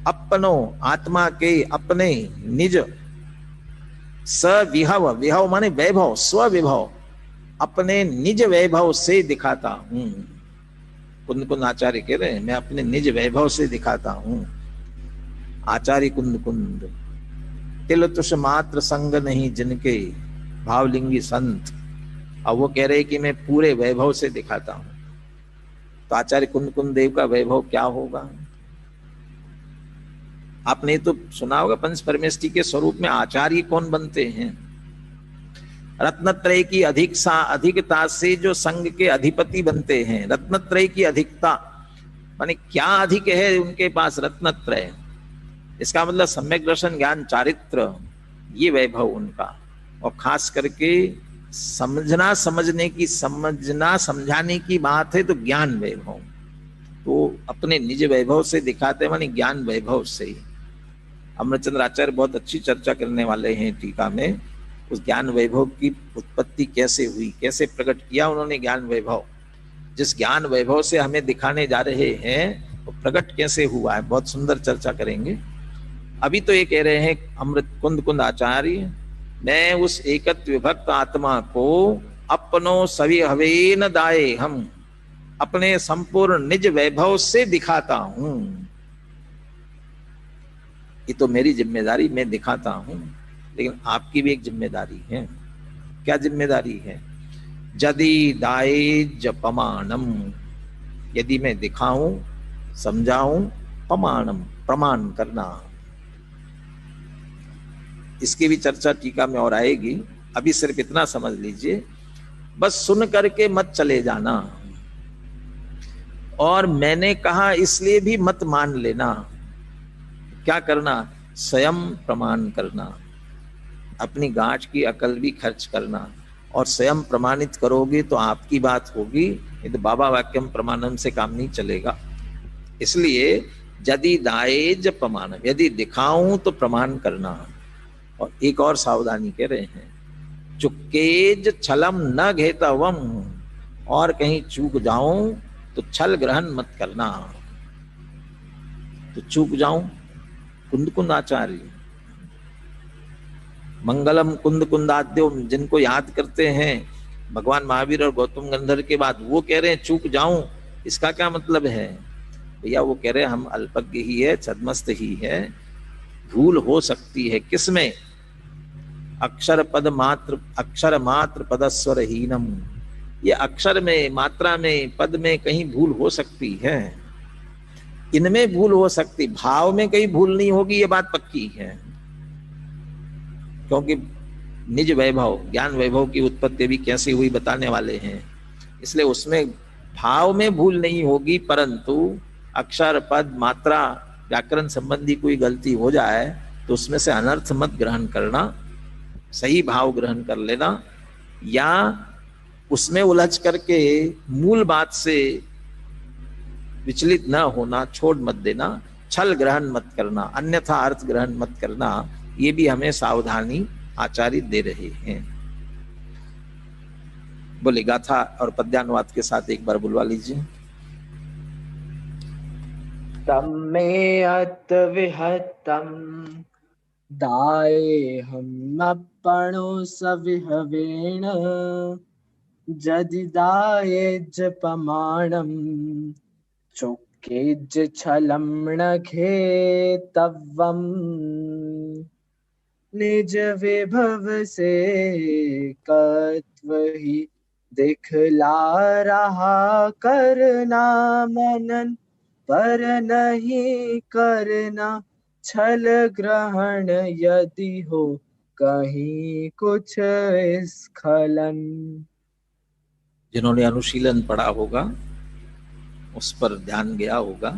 अपनो आत्मा के अपने निज, सविहव, विहव माने वैभव, स्वविभव, अपने निज वैभव से दिखाता हूं। कुंद आचार्य कह रहे हैं मैं अपने निज वैभव से दिखाता हूं। आचार्य कुंद तिल तुष मात्र संग नहीं जिनके भावलिंगी संत। अब वो कह रहे कि मैं पूरे वैभव से दिखाता हूं। तो आचार्य कुंद देव का वैभव क्या होगा? आपने तो सुना होगा पंच परमेष्टि के स्वरूप में आचार्य कौन बनते हैं? रत्नत्रय की अधिकता से जो संघ के अधिपति बनते हैं। रत्नत्रय की अधिकता माने क्या अधिक है उनके पास? रत्नत्रय। इसका मतलब सम्यक दर्शन, ज्ञान, चारित्र, ये वैभव उनका। और खास करके समझना समझने की, समझना समझाने की बात है तो ज्ञान वैभव। तो अपने निज वैभव से दिखाते माने ज्ञान वैभव से ही। अमृतचंद्र आचार्य बहुत अच्छी चर्चा करने वाले हैं टीका में, उस ज्ञान वैभव की उत्पत्ति कैसे हुई, कैसे प्रकट किया उन्होंने ज्ञान वैभव। जिस ज्ञान वैभव से हमें दिखाने जा रहे हैं वो प्रकट कैसे हुआ है, बहुत सुंदर चर्चा करेंगे। अभी तो ये कह रहे हैं अमृत कुंद आचार्य, मैं उस एकत्व विभक्त आत्मा को अपनो सविहवेन दाए हम, अपने संपूर्ण निज वैभव से दिखाता हूं। ये तो मेरी जिम्मेदारी, मैं दिखाता हूं, लेकिन आपकी भी एक जिम्मेदारी है। क्या जिम्मेदारी है? यदि दाए जपमानम, यदि मैं दिखाऊं, समझाऊं, पमानम, प्रमाण करना। इसकी भी चर्चा टीका में और आएगी। अभी सिर्फ इतना समझ लीजिए, बस सुन करके मत चले जाना, और मैंने कहा इसलिए भी मत मान लेना। क्या करना? स्वयं प्रमाण करना, अपनी गांठ की अकल भी खर्च करना, और स्वयं प्रमाणित करोगे तो आपकी बात होगी। ये तो बाबा वाक्यम प्रमाणम से काम नहीं चलेगा। इसलिए यदि दाएज प्रमाण, यदि दिखाऊं तो प्रमाण करना। और एक और सावधानी कह रहे हैं, चुक्केज छलम न घेतवम, और कहीं चूक जाऊं तो छल ग्रहण मत करना। तो चूक जाऊं, कुंद कुंद आचार्य, मंगलम कुंद कुंदाद्यो, जिनको याद करते हैं भगवान महावीर और गौतम गंधर्व के बाद, वो कह रहे हैं चूक जाऊं, इसका क्या मतलब है भैया? वो कह रहे हैं हम अल्पज्ञ ही है, छद्मस्त ही है, भूल हो सकती है। किसमें? अक्षर मात्र पदस्वर हीनम, ये अक्षर में, मात्रा में, पद में कहीं भूल हो सकती है, इनमें भूल हो सकती, भाव में कहीं भूल नहीं होगी, ये बात पक्की है। क्योंकि निज वैभव, ज्ञान वैभव की उत्पत्ति भी कैसे हुई बताने वाले हैं, इसलिए उसमें भाव में भूल नहीं होगी, परंतु अक्षर, पद, मात्रा, व्याकरण संबंधी कोई गलती हो जाए तो उसमें से अनर्थ मत ग्रहण करना, सही भाव ग्रहण कर लेना, या उसमें उलझ करके मूल बात से विचलित न होना, छोड़ मत देना, छल ग्रहण मत करना, अन्यथा अर्थ ग्रहण मत करना। ये भी हमें सावधानी आचार्य दे रहे हैं। बोले गाथा और पद्यानुवाद के साथ एक बार बुलवा लीजिए। तम में अत विहतम दाये हम अपनो सविहवेण, जदि दाये जपमाणम चुक्केज छलम न घेतवम। निज विभव से कत्व ही दिखला रहा करना मनन, पर नहीं करना छल ग्रहण, यदि हो कहीं कुछ स्खलन। जिन्होंने अनुशीलन पढ़ा होगा उस पर ध्यान गया होगा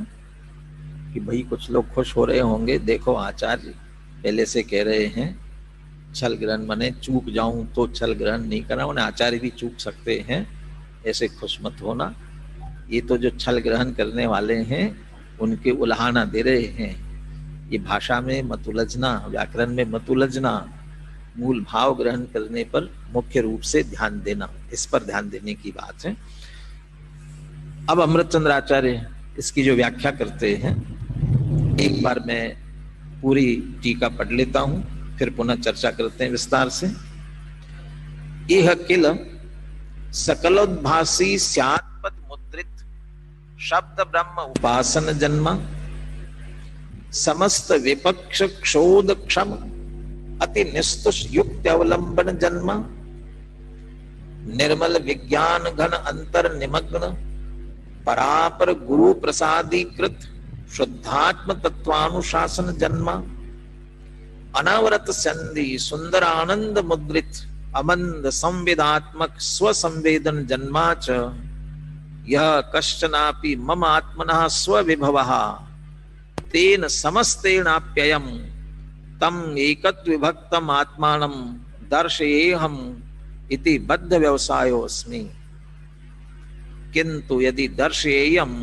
कि भाई कुछ लोग खुश हो रहे होंगे, देखो आचार्य पहले से कह रहे हैं छल ग्रहण माने चूक जाऊं तो छल ग्रहण नहीं करना, उन्हें आचार्य भी चूक सकते हैं, ऐसे खुश मत होना। ये तो जो छल ग्रहण करने वाले हैं उनके उल्हाना दे रहे हैं, ये भाषा में मत उलझना, व्याकरण में मत उलझना, मूल भाव ग्रहण करने पर मुख्य रूप से ध्यान देना, इस पर ध्यान देने की बात है। अब अमृतचंद्र आचार्य इसकी जो व्याख्या करते हैं, एक बार मैं पूरी टीका पढ़ लेता हूं, फिर पुनः चर्चा करते हैं विस्तार से। यह किल सकलोद्भासी स्यात्पद मुद्रित शब्द ब्रह्म उपासन जन्म, समस्त विपक्ष क्षोध क्षम अति निस्तुष युक्त अवलंबन जन्म, निर्मल विज्ञान घन अंतर निमग्न परापर गुरु प्रसादीकृत शुद्धात्म तत्वानुशासन जन्म, अनावरत संधि सुंदर आनंद मुद्रित अमंद संवेदात्मक स्वसंवेदन जन्माच, यह कश्चनापि मम आत्मनः स्वविभवः तेन समस्तेनाप्ययम् तम एकत्व विभक्तम आत्मानं दर्शयेऽहम् इति बद्ध व्यवसायोऽस्मि, किंतु यदि दर्शयेयम्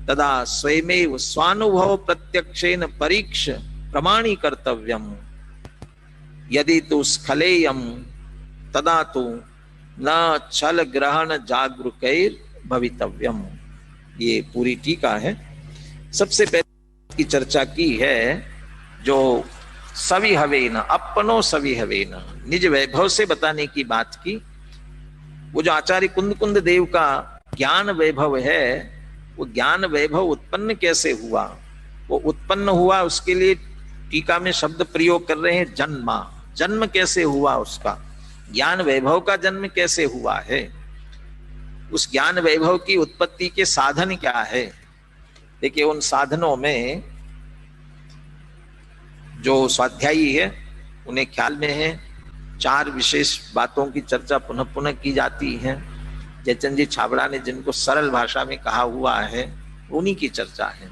तदा स्वयमेव स्वानुभव प्रत्यक्षेन परीक्ष प्रमाणीकर्तव्यम्, यदि तु स्खलेयम् तदा तु न छल ग्रहण जागरूकैर भवितव्यम्। ये पूरी टीका है। सबसे पहले की चर्चा की है जो सविहवेन, अपनो सविहवेन, निज वैभव से बताने की बात की। वो जो आचार्य कुंद कुंद देव का ज्ञान वैभव है, वो ज्ञान वैभव उत्पन्न कैसे हुआ? वो उत्पन्न हुआ, उसके लिए टीका में शब्द प्रयोग कर रहे हैं जन्मा। जन्म कैसे हुआ उसका? ज्ञान वैभव का जन्म कैसे हुआ है? उस ज्ञान वैभव की उत्पत्ति के साधन क्या है? देखिए, उन साधनों में जो स्वाध्यायी है उन्हें ख्याल में है, 4 विशेष बातों की चर्चा पुनः पुनः की जाती है। जयचंद जी छाबड़ा ने जिनको सरल भाषा में कहा हुआ है उन्हीं की चर्चा है।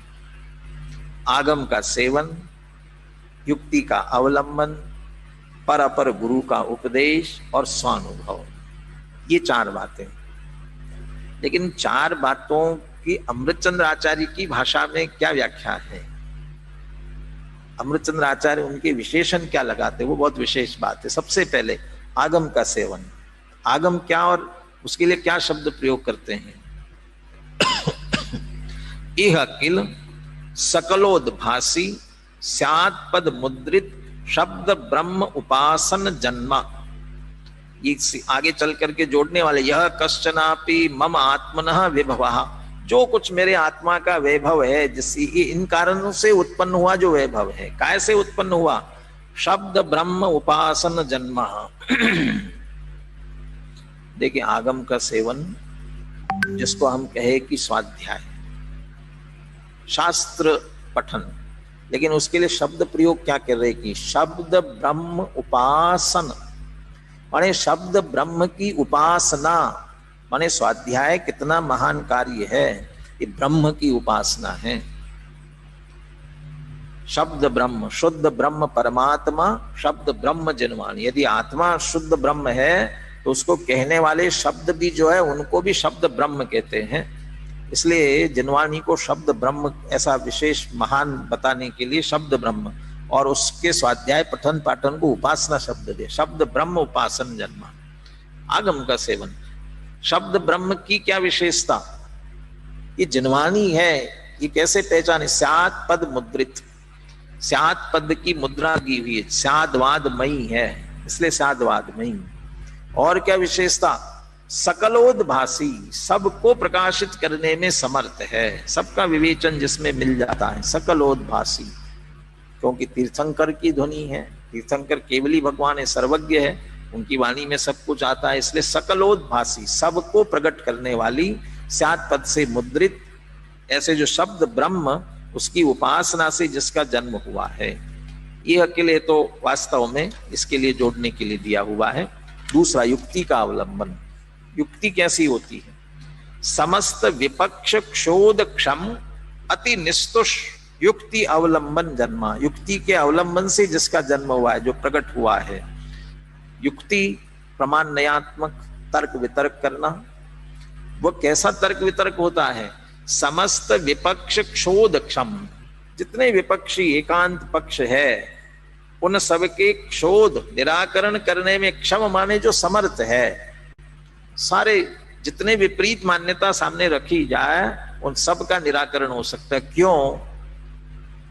आगम का सेवन, युक्ति का अवलंबन, पर अपर गुरु का उपदेश और स्वानुभव, ये 4 बातें। लेकिन 4 बातों कि अमृतचंद्र आचार्य की भाषा में क्या व्याख्या है, अमृतचंद्र आचार्य उनके विशेषण क्या लगाते, वो बहुत विशेष बात है। सबसे पहले आगम का सेवन, आगम क्या और उसके लिए क्या शब्द प्रयोग करते हैं। इह किल सकलोद्भासी स्यात् पद मुद्रित शब्द ब्रह्म उपासन जन्मा। ये आगे चल करके जोड़ने वाले, यह कश्चनापि मम आत्मनः विभवः, जो कुछ मेरे आत्मा का वैभव है, जिस इन कारणों से उत्पन्न हुआ जो वैभव है, काय से उत्पन्न हुआ, शब्द ब्रह्म उपासन जन्मा। देखिए आगम का सेवन, जिसको हम कहे कि स्वाध्याय, शास्त्र पठन, लेकिन उसके लिए शब्द प्रयोग क्या कर रहे कि शब्द ब्रह्म उपासन, माने शब्द ब्रह्म की उपासना, माने स्वाध्याय कितना महान कार्य है, ये ब्रह्म की उपासना है। शब्द ब्रह्म, शुद्ध ब्रह्म परमात्मा, शब्द ब्रह्म जिनवाणी। यदि आत्मा शुद्ध ब्रह्म है तो उसको कहने वाले शब्द भी जो है उनको भी शब्द ब्रह्म कहते हैं। इसलिए जिनवाणी को शब्द ब्रह्म ऐसा विशेष महान बताने के लिए शब्द ब्रह्म, और उसके स्वाध्याय पठन पाठन को उपासना शब्द दे, शब्द ब्रह्म उपासन जन्मा। आगम का सेवन, शब्द ब्रह्म की क्या विशेषता, ये जिनवाणी है, ये कैसे पहचाने, स्यात् पद मुद्रित, स्यात् पद की मुद्रा की हुई है, स्याद्वादमयी है, इसलिए स्याद्वादमयी। और क्या विशेषता, सकलोद्भासी, सबको प्रकाशित करने में समर्थ है, सबका विवेचन जिसमें मिल जाता है, सकलोद्भासी। क्योंकि तीर्थंकर की ध्वनि है, तीर्थंकर केवली भगवान है, सर्वज्ञ है, उनकी वाणी में सब कुछ आता है, इसलिए सकलोद्भासी, सबको प्रकट करने वाली, स्यात् पद से मुद्रित, ऐसे जो शब्द ब्रह्म, उसकी उपासना से जिसका जन्म हुआ है। यह अकेले तो वास्तव में इसके लिए जोड़ने के लिए दिया हुआ है। दूसरा, युक्ति का अवलंबन। युक्ति कैसी होती है, समस्त विपक्ष क्षोध क्षम अति निस्तुष युक्ति अवलंबन जन्मा। युक्ति के अवलंबन से जिसका जन्म हुआ है, जो प्रकट हुआ है। युक्ति प्रमाण नयात्मक, तर्क वितर्क करना। वो कैसा तर्क वितर्क होता है, समस्त विपक्ष क्षोध क्षम, जितने विपक्षी एकांत पक्ष है उन सबके क्षोध निराकरण करने में क्षम माने जो समर्थ है। सारे जितने विपरीत मान्यता सामने रखी जाए उन सब का निराकरण हो सकता है। क्यों?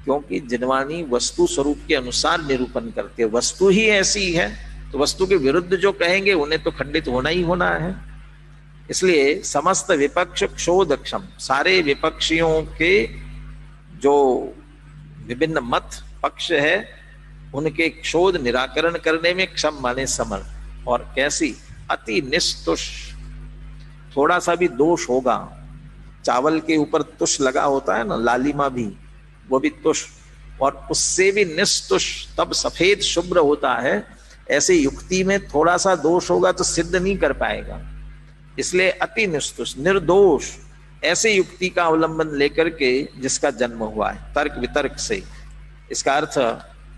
क्योंकि जिनवाणी वस्तु स्वरूप के अनुसार निरूपण करते हैं, वस्तु ही ऐसी है, तो वस्तु के विरुद्ध जो कहेंगे उन्हें तो खंडित होना ही होना है। इसलिए समस्त विपक्ष क्षोध क्षम, सारे विपक्षियों के जो विभिन्न मत पक्ष है उनके क्षोध निराकरण करने में क्षम माने समर्थ। और कैसी, अति निस्तुष, थोड़ा सा भी दोष होगा, चावल के ऊपर तुष लगा होता है ना, लालिमा भी, वो भी तुष, और उससे भी निस्तुष, तब सफेद शुभ्र होता है। ऐसे युक्ति में थोड़ा सा दोष होगा तो सिद्ध नहीं कर पाएगा, इसलिए अति निस्तुष निर्दोष ऐसे युक्ति का अवलंबन लेकर के जिसका जन्म हुआ है, तर्क वितर्क से। इसका अर्थ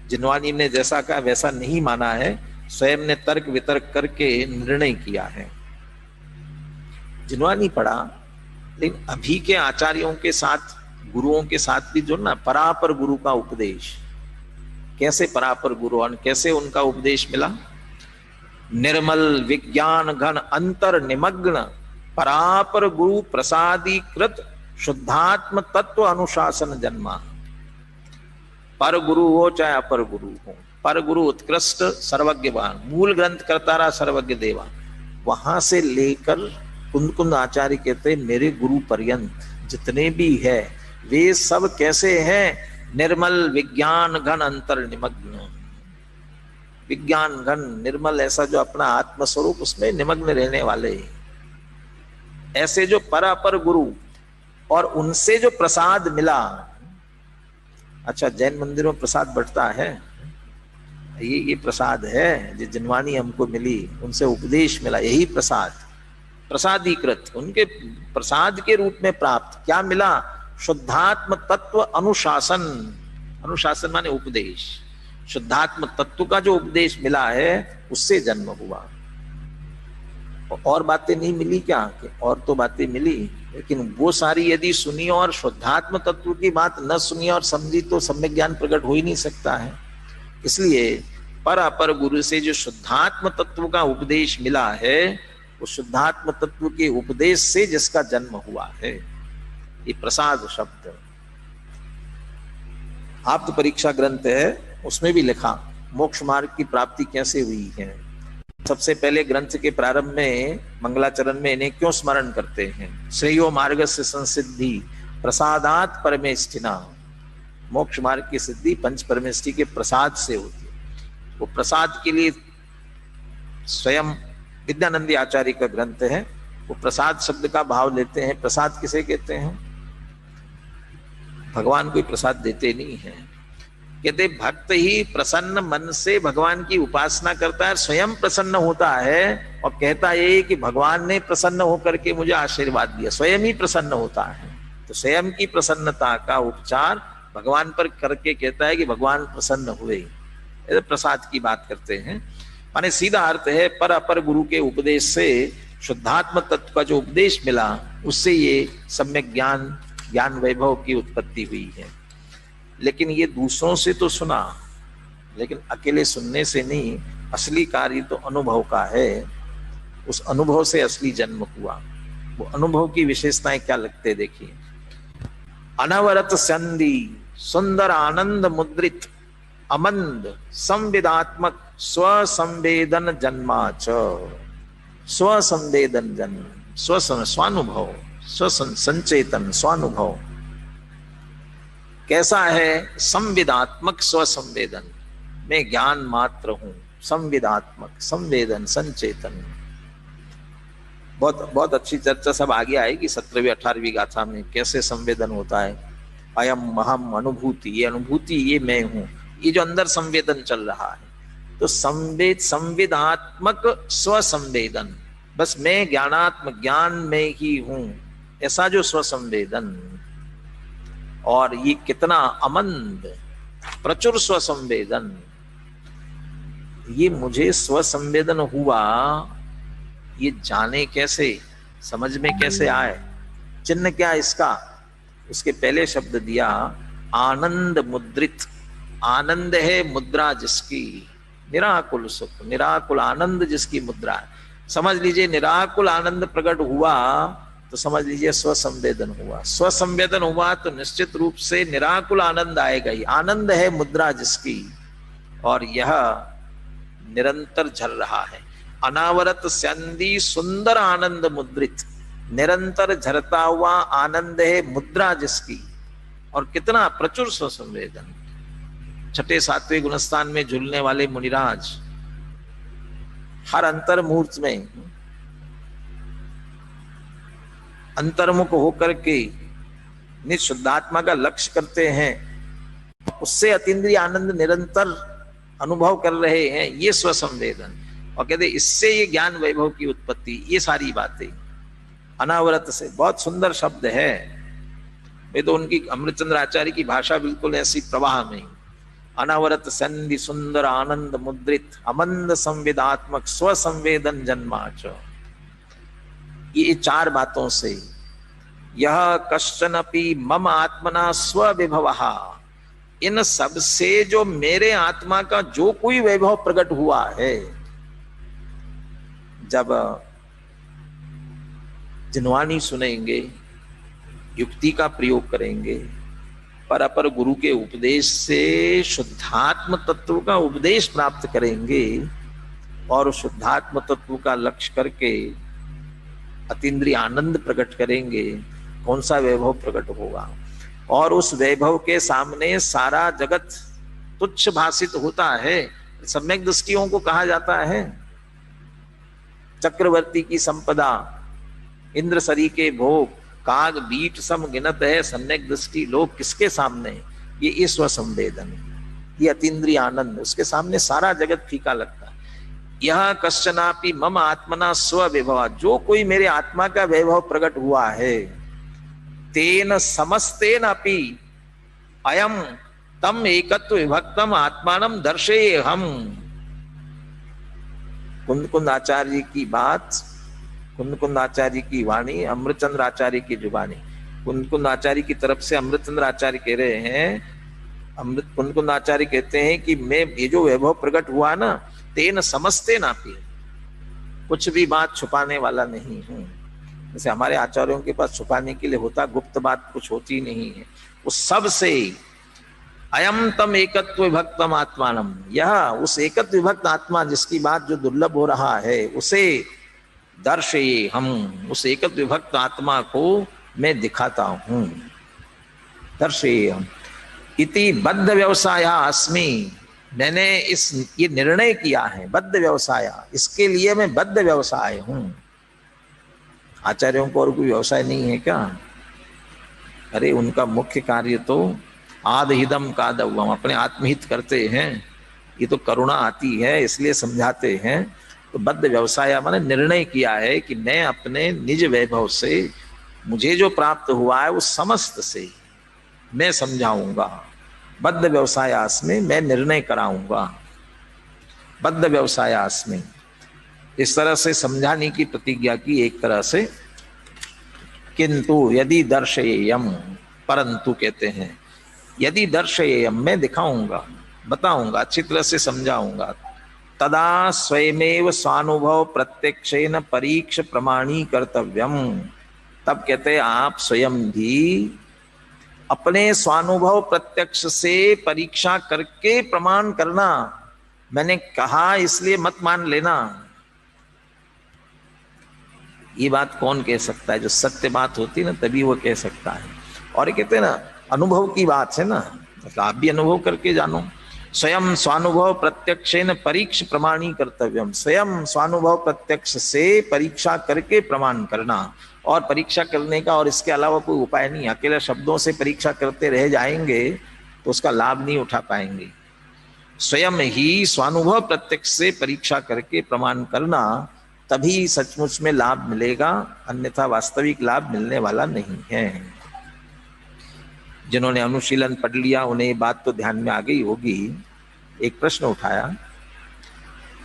जिनवाणी ने जैसा कहा वैसा नहीं माना है, स्वयं ने तर्क वितर्क करके निर्णय किया है। जिनवाणी पढ़ा, लेकिन अभी के आचार्यों के साथ, गुरुओं के साथ भी जुड़ना, परापर गुरु का उपदेश। कैसे परापर गुरु, और कैसे उनका उपदेश मिला, निर्मल विज्ञान घन अंतर निमग्न परापर गुरु प्रसादीकृत शुद्धात्म तत्व अनुशासन जन्मा। पर गुरु हो चाहे अपर गुरु हो, पर गुरु उत्कृष्ट सर्वज्ञवान, मूल ग्रंथ करतारा सर्वज्ञ देवा, वहां से लेकर कुंद कुंद आचार्य कहते मेरे गुरु पर्यंत जितने भी है वे सब कैसे हैं, निर्मल विज्ञान घन अंतर निमग्न। विज्ञान घन, निर्मल, ऐसा जो अपना आत्मस्वरूप उसमें निमग्न रहने वाले, ऐसे जो परापर गुरु, और उनसे जो प्रसाद मिला। अच्छा, जैन मंदिरों में प्रसाद बंटता है, ये प्रसाद है जो जिनवाणी हमको मिली, उनसे उपदेश मिला, यही प्रसाद, प्रसादीकृत, उनके प्रसाद के रूप में प्राप्त। क्या मिला? शुद्धात्म तत्व अनुशासन। अनुशासन माने उपदेश। शुद्धात्म तत्व का जो उपदेश मिला है उससे जन्म हुआ। और बातें नहीं मिली क्या? और तो बातें मिली। लेकिन वो सारी यदि सुनी और शुद्धात्म तत्व की बात न सुनी और समझी तो सम्यक ज्ञान प्रकट हो ही नहीं सकता है। इसलिए पर अपर गुरु से जो शुद्धात्म तत्व का उपदेश मिला है, वो शुद्धात्म तत्व के उपदेश से जिसका जन्म हुआ है, ये प्रसाद शब्द आप्त परीक्षा ग्रंथ है, उसमें भी लिखा मोक्ष मार्ग की प्राप्ति कैसे हुई है। सबसे पहले ग्रंथ के प्रारंभ में मंगलाचरण में इन्हें क्यों स्मरण करते हैं? श्रेयो मार्ग से संसिद्धि प्रसादात परमेष्ठिना, मोक्ष मार्ग की सिद्धि पंच परमेष्ठि के प्रसाद से होती है। वो प्रसाद के लिए स्वयं विद्यानंदी आचार्य का ग्रंथ है, वो प्रसाद शब्द का भाव लेते हैं। प्रसाद किसे कहते हैं? भगवान कोई प्रसाद देते नहीं है। कहते भक्त ही प्रसन्न मन से भगवान की उपासना करता है, स्वयं प्रसन्न होता है और कहता है कि भगवान ने प्रसन्न होकर के मुझे आशीर्वाद दिया, स्वयं ही प्रसन्न होता है। तो स्वयं की प्रसन्नता का उपचार भगवान पर करके कहता है कि भगवान प्रसन्न हुए, तो प्रसाद की बात करते हैं। माने सीधा अर्थ है पर अपर गुरु के उपदेश से शुद्धात्म तत्व का जो उपदेश मिला, उससे ये सम्यक ज्ञान वैभव की उत्पत्ति हुई है। लेकिन ये दूसरों से तो सुना, लेकिन अकेले सुनने से नहीं, असली कार्य तो अनुभव का है। उस अनुभव से असली जन्म हुआ। वो अनुभव की विशेषताएं क्या लगते देखिए। अनवरत संधि सुंदर आनंद मुद्रित अमंद संवेदात्मक स्वसंवेदन जन्माच, स्वसंवेदन जन्म, स्वानुभव, संचेतन स्वानुभव कैसा है? संवेदात्मक स्वसंवेदन, मैं ज्ञान मात्र हूं, संवेदात्मक, संवेदन, संचेतन। बहुत अच्छी चर्चा सब आगे आएगी 17वीं 18वीं गाथा में, कैसे संवेदन होता है। अयम अहम अनुभूति, ये अनुभूति, ये मैं हूं, ये जो अंदर संवेदन चल रहा है। तो संवेदात्मक स्वसंवेदन, बस मैं ज्ञानात्मक, ज्ञान में ही हूं, ऐसा जो स्वसंवेदन। और ये कितना अमंद, प्रचुर स्वसंवेदन। ये मुझे स्वसंवेदन हुआ, ये जाने कैसे, समझ में कैसे आए, चिन्ह क्या इसका? उसके पहले शब्द दिया आनंद मुद्रित। आनंद है मुद्रा जिसकी, निराकुल सुख, निराकुल आनंद जिसकी मुद्रा है। समझ लीजिए निराकुल आनंद प्रकट हुआ तो समझ लीजिए स्वसंवेदन हुआ। स्वसंवेदन हुआ तो निश्चित रूप से निराकुल आनंद आएगा ही। आनंद है मुद्रा जिसकी, और यह निरंतर झर रहा है। अनावरत संधि सुंदर आनंद मुद्रित, निरंतर झरता हुआ आनंद है मुद्रा जिसकी, और कितना प्रचुर स्वसंवेदन। छठे सातवें गुणस्थान में झूलने वाले मुनिराज हर अंतर मुहूर्त में अंतर्मुख होकर के निशुद्धात्मा का लक्ष्य करते हैं, उससे अतीन्द्रिय आनंद निरंतर अनुभव कर रहे हैं, ये स्वसंवेदन। और कहते इससे ये ज्ञान वैभव की उत्पत्ति, ये सारी बातें अनावरत से। बहुत सुंदर शब्द है, वे तो उनकी अमृतचंद्र आचार्य की भाषा बिल्कुल ऐसी प्रवाह में। अनावरत संधि सुंदर आनंद मुद्रित अमंद संवेदात्मक स्वसंवेदन जन्माच। ये चार बातों से यह कश्चनपि मम आत्मना स्वविभवः, इन सब से जो मेरे आत्मा का जो कोई वैभव प्रकट हुआ है, जब जिनवाणी सुनेंगे, युक्ति का प्रयोग करेंगे, पर अपर गुरु के उपदेश से शुद्धात्म तत्व का उपदेश प्राप्त करेंगे, और शुद्धात्म तत्व का लक्ष्य करके अतीन्द्रिय आनंद प्रकट करेंगे, कौन सा वैभव प्रकट होगा। और उस वैभव के सामने सारा जगत तुच्छ भाषित होता है। सम्यक दृष्टियों को कहा जाता है चक्रवर्ती की संपदा, इंद्र सरी के भोग, काग बीट सम गिनत है सम्यक दृष्टि लोग किसके सामने? ये ईश्वर संवेदन, ये अतीन्द्रिय आनंद, उसके सामने सारा जगत फीका लगता है। यह कश्चनापि मम आत्मना स्वविभव, जो कोई मेरे आत्मा का वैभव प्रकट हुआ है, तेन समस्तेन अपि अयम तम एकत्व विभक्तम आत्मानम दर्शये हम। कुंद कुंद आचार्य की बात कुंद आचार्य की वाणी, अमृतचंद्र आचार्य की जुबानी। कुंद आचार्य की तरफ से अमृतचंद्र आचार्य कह रहे हैं, कुंद आचार्य कहते हैं कि मैं ये जो वैभव प्रकट हुआ ना, तेन समझते ना पी, कुछ भी बात छुपाने वाला नहीं हूं। जैसे हमारे आचार्यों के पास छुपाने के लिए होता, गुप्त बात कुछ होती नहीं है। वो सबसे अयम तम एकत्व विभक्तम आत्मानम, यह उस एकत्व विभक्त आत्मा जिसकी बात जो दुर्लभ हो रहा है, उसे दर्शये हम, उस एकत्व विभक्त आत्मा को मैं दिखाता हूं। दर्शये हम इति बद्ध व्यवसाय अस्मि, मैंने ये निर्णय किया है, बद्ध व्यवसाय, इसके लिए मैं बद्ध व्यवसाय हूं। आचार्यों को और कोई व्यवसाय नहीं है क्या? अरे उनका मुख्य कार्य तो आदहिदम कादव्वम, अपने आत्महित करते हैं। ये तो करुणा आती है इसलिए समझाते हैं। तो बद्ध व्यवसाय माने निर्णय किया है कि मैं अपने निज वैभव से मुझे जो प्राप्त हुआ है वो समस्त से मैं समझाऊंगा। बद्ध व्यवसायास में मैं निर्णय कराऊंगा। बद्ध व्यवसायास में इस तरह से समझाने की प्रतिज्ञा की एक तरह से। किंतु यदि दर्शयेयम, परंतु कहते हैं यदि दर्शयेयम, मैं दिखाऊंगा, बताऊंगा, अच्छी तरह से समझाऊंगा। तदा स्वयमेव स्वानुभव प्रत्यक्षेन परीक्ष प्रमाणी कर्तव्यम, तब कहते हैं आप स्वयं भी अपने स्वानुभव प्रत्यक्ष से परीक्षा करके प्रमाण करना। मैंने कहा इसलिए मत मान लेना। ये बात कौन कह सकता है? जो सत्य बात होती है ना, तभी वो कह सकता है। और ये कहते हैं ना, अनुभव की बात है ना, मतलब आप भी अनुभव करके जानो। स्वयं स्वानुभव प्रत्यक्षेन परीक्ष प्रमाणी कर्तव्यम, स्वयं स्वानुभव प्रत्यक्ष से परीक्षा करके प्रमाण करना। और परीक्षा करने का और इसके अलावा कोई उपाय नहीं। अकेले शब्दों से परीक्षा करते रह जाएंगे तो उसका लाभ नहीं उठा पाएंगे। स्वयं ही स्वानुभव प्रत्यक्ष से परीक्षा करके प्रमाण करना, तभी सचमुच में लाभ मिलेगा, अन्यथा वास्तविक लाभ मिलने वाला नहीं है। जिन्होंने अनुशीलन पढ़ लिया उन्हें बात तो ध्यान में आ गई होगी। एक प्रश्न उठाया,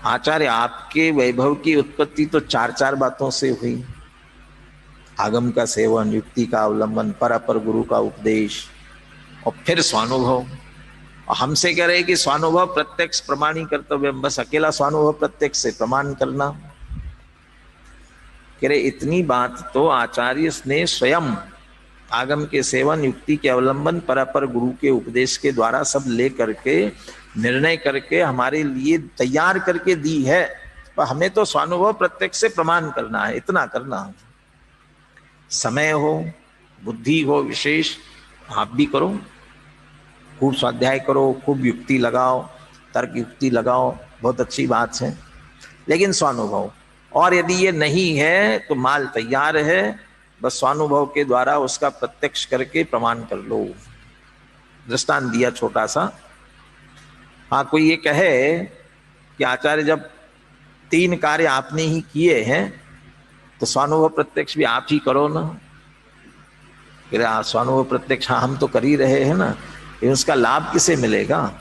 आचार्य आपके वैभव की उत्पत्ति तो चार चार बातों से हुई, आगम का सेवन, युक्ति का अवलंबन, पर गुरु का उपदेश और फिर स्वानुभव। और हमसे कह रहे कि स्वानुभव प्रत्यक्ष प्रमाणी कर्तव्य, बस अकेला स्वानुभव प्रत्यक्ष से प्रमाण करना। कह रहे इतनी बात तो आचार्य ने स्वयं आगम के सेवन, युक्ति के अवलंबन, पर गुरु के उपदेश के द्वारा सब ले करके निर्णय करके हमारे लिए तैयार करके दी है। पर हमें तो स्वानुभव प्रत्यक्ष से प्रमाण करना है, इतना करना। समय हो, बुद्धि हो विशेष, आप भी करो, खूब स्वाध्याय करो, खूब युक्ति लगाओ, तर्क युक्ति लगाओ, बहुत अच्छी बात है, लेकिन स्वानुभव। और यदि ये नहीं है तो माल तैयार है, बस स्वानुभव के द्वारा उसका प्रत्यक्ष करके प्रमाण कर लो। दृष्टांत दिया छोटा सा। हाँ, कोई ये कहे कि आचार्य जब 3 कार्य आपने ही किए हैं तो स्वानुभव प्रत्यक्ष भी आप ही करो ना। स्वानुभव प्रत्यक्ष हाँ हम तो कर ही रहे हैं ना, लेकिन उसका लाभ किसे मिलेगा?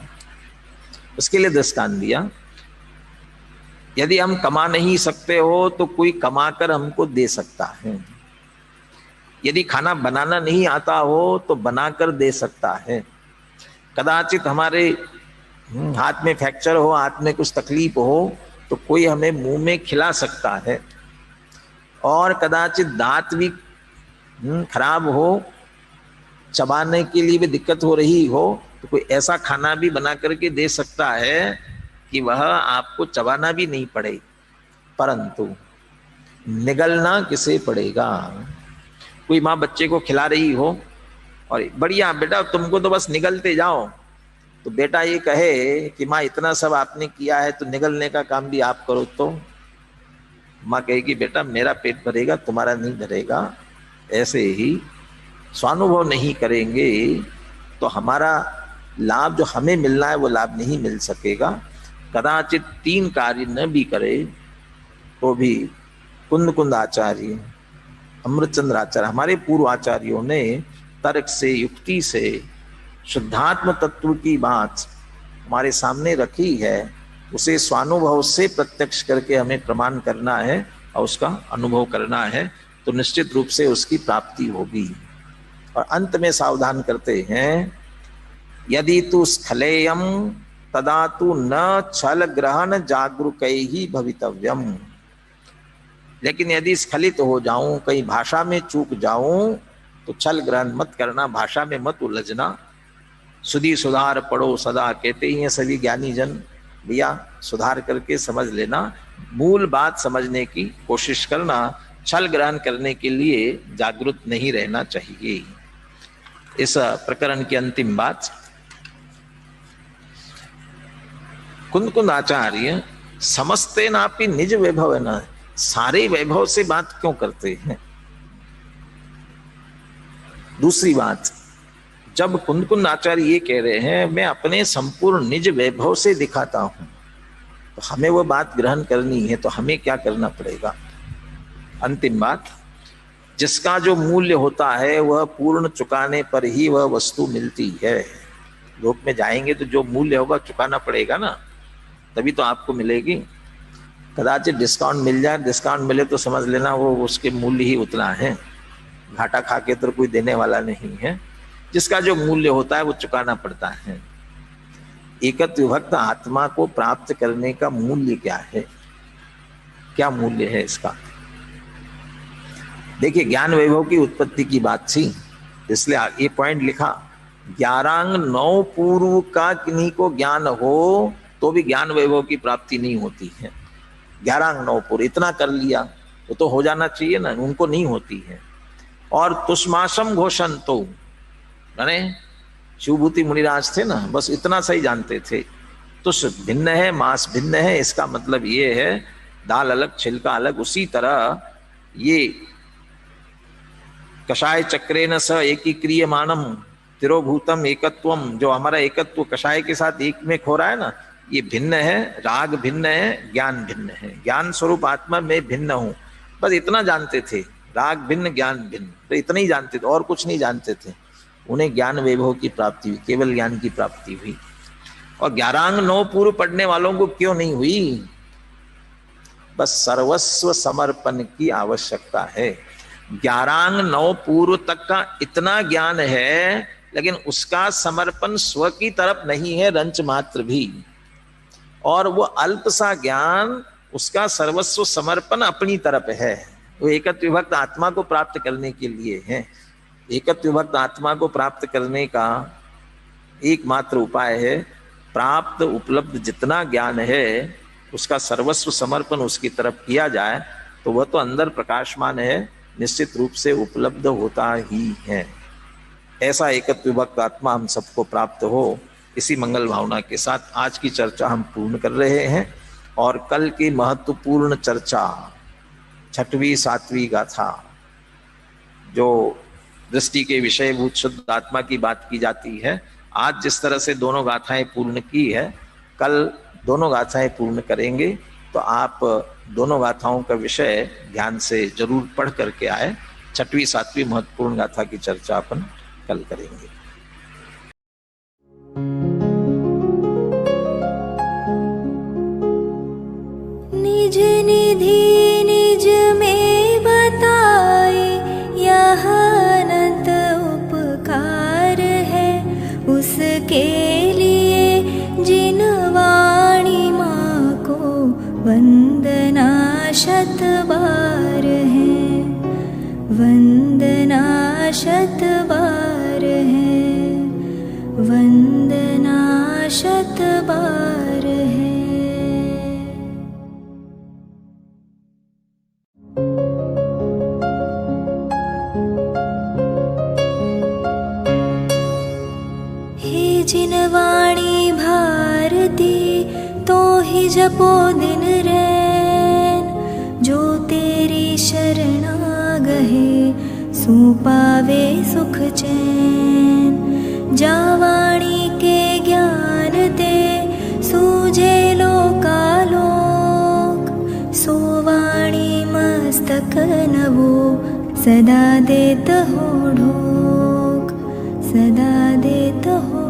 उसके लिए दृष्टांत दिया, यदि हम कमा नहीं सकते हो तो कोई कमाकर हमको दे सकता है। यदि खाना बनाना नहीं आता हो तो बनाकर दे सकता है। कदाचित हमारे हाथ में फ्रैक्चर हो, हाथ में कुछ तकलीफ हो तो कोई हमें मुंह में खिला सकता है। और कदाचित दांत भी खराब हो, चबाने के लिए भी दिक्कत हो रही हो तो कोई ऐसा खाना भी बना करके दे सकता है कि वह आपको चबाना भी नहीं पड़े, परंतु निगलना किसे पड़ेगा। कोई माँ बच्चे को खिला रही हो और बढ़िया बेटा तुमको तो बस निगलते जाओ, तो बेटा ये कहे कि माँ इतना सब आपने किया है तो निगलने का काम भी आप करो, तो माँ कहेगी बेटा मेरा पेट भरेगा, तुम्हारा नहीं भरेगा। ऐसे ही स्वानुभव नहीं करेंगे तो हमारा लाभ जो हमें मिलना है वो लाभ नहीं मिल सकेगा। कदाचित 3 कार्य न भी करे तो भी कुंद आचार्य, अमृतचंद्र आचार्य, हमारे पूर्व आचार्यों ने तर्क से, युक्ति से शुद्धात्म तत्व की बात हमारे सामने रखी है, उसे स्वानुभव से प्रत्यक्ष करके हमें प्रमाण करना है। और उसका अनुभव करना है, तो निश्चित रूप से उसकी प्राप्ति होगी। और अंत में सावधान करते हैं, यदि तु स्खलेयम तदा तु न छल ग्रहण जागरूकैहि भवितव्यम। लेकिन यदि स्खलित हो जाऊं, कहीं भाषा में चूक जाऊं, तो छल ग्रहण मत करना, भाषा में मत उलझना। सुधी सुधार पढ़ो सदा कहते ही हैं सभी ज्ञानी जन, भैया सुधार करके समझ लेना, मूल बात समझने की कोशिश करना, छल ग्रहण करने के लिए जागरूक नहीं रहना चाहिए। इस प्रकरण की अंतिम बात, कुंद आचार्य समस्ते नापि निज वैभव न, सारे वैभव से बात क्यों करते हैं। दूसरी बात, जब कुंद आचार्य ये कह रहे हैं मैं अपने संपूर्ण निज वैभव से दिखाता हूं, तो हमें वो बात ग्रहण करनी है, तो हमें क्या करना पड़ेगा। अंतिम बात, जिसका जो मूल्य होता है वह पूर्ण चुकाने पर ही वह वस्तु मिलती है। लोक में जाएंगे तो जो मूल्य होगा चुकाना पड़ेगा ना, तभी तो आपको मिलेगी। कदाचित डिस्काउंट मिल जाए, डिस्काउंट मिले तो समझ लेना वो उसके मूल्य ही उतना है, घाटा खा के तो कोई देने वाला नहीं है। जिसका जो मूल्य होता है वो चुकाना पड़ता है। एकत्व विभक्त आत्मा को प्राप्त करने का मूल्य क्या है, क्या मूल्य है इसका। देखिए, ज्ञान वैभव की उत्पत्ति की बात थी, इसलिए ये पॉइंट लिखा, 11 पूर्व का किन्हीं को ज्ञान हो तो भी ज्ञान वैभव की प्राप्ति नहीं होती है। 11 पूर्व इतना कर लिया तो हो जाना चाहिए ना, उनको नहीं होती है। और तुष्माशम घोषण तो माने शिवभूति मुनिराज थे ना, बस इतना सही जानते थे। तुष भिन्न है, मांस भिन्न है, इसका मतलब ये है दाल अलग छिलका अलग। उसी तरह ये कषाय चक्रेन स एकीक्रियमाणम तिरोभूतम एकत्वम, जो हमारा एकत्व कषाय के साथ एक में खो रहा है ना, ये भिन्न है, राग भिन्न है, ज्ञान भिन्न है। ज्ञान स्वरूप आत्मा में भिन्न हूं, बस इतना जानते थे। राग भिन्न ज्ञान भिन्न, तो इतना ही जानते थे और कुछ नहीं जानते थे। उन्हें ज्ञान वैभव की प्राप्ति हुई, केवल ज्ञान की प्राप्ति हुई। और 11 पूर्व पढ़ने वालों को क्यों नहीं हुई, बस सर्वस्व समर्पण की आवश्यकता है। 11 पूर्व तक का इतना ज्ञान है, लेकिन उसका समर्पण स्व की तरफ नहीं है रंच मात्र भी। और वो अल्प सा ज्ञान, उसका सर्वस्व समर्पण अपनी तरफ है। वो एकत्व विभक्त आत्मा को प्राप्त करने के लिए है। एकत्व विभक्त आत्मा को प्राप्त करने का एकमात्र उपाय है, प्राप्त उपलब्ध जितना ज्ञान है उसका सर्वस्व समर्पण उसकी तरफ किया जाए, तो वह तो अंदर प्रकाशमान है, निश्चित रूप से उपलब्ध होता ही है। ऐसा एकत्व विभक्त आत्मा हम सबको प्राप्त हो, इसी मंगल भावना के साथ आज की चर्चा हम पूर्ण कर रहे हैं। और कल की महत्वपूर्ण चर्चा 6वीं 7वीं गाथा, जो दृष्टि के विषयभूत शुद्ध आत्मा की बात की जाती है, आज जिस तरह से दोनों गाथाएं पूर्ण की है, कल दोनों गाथाएं पूर्ण करेंगे। तो आप दोनों गाथाओं का विषय ध्यान से जरूर पढ़ करके आए। 6वीं 7वीं महत्वपूर्ण गाथा की चर्चा अपन कल करेंगे। निज निधि निज में बताए, यह अनंत उपकार है उसके लिए जिन वाणी माँ को वंदना शत बार है, वंदना शत बार है, वंदना शत बार है। हे जिन वाणी भारती तो ही जपो दिन रैन, जो तेरी शरणा गहे सो पावे सुख चैन। जा वाणी के ज्ञान ते सूझे लोकालोक, सो वाणी मस्तक नवो सदा देत हो ढोक, सदा देत हो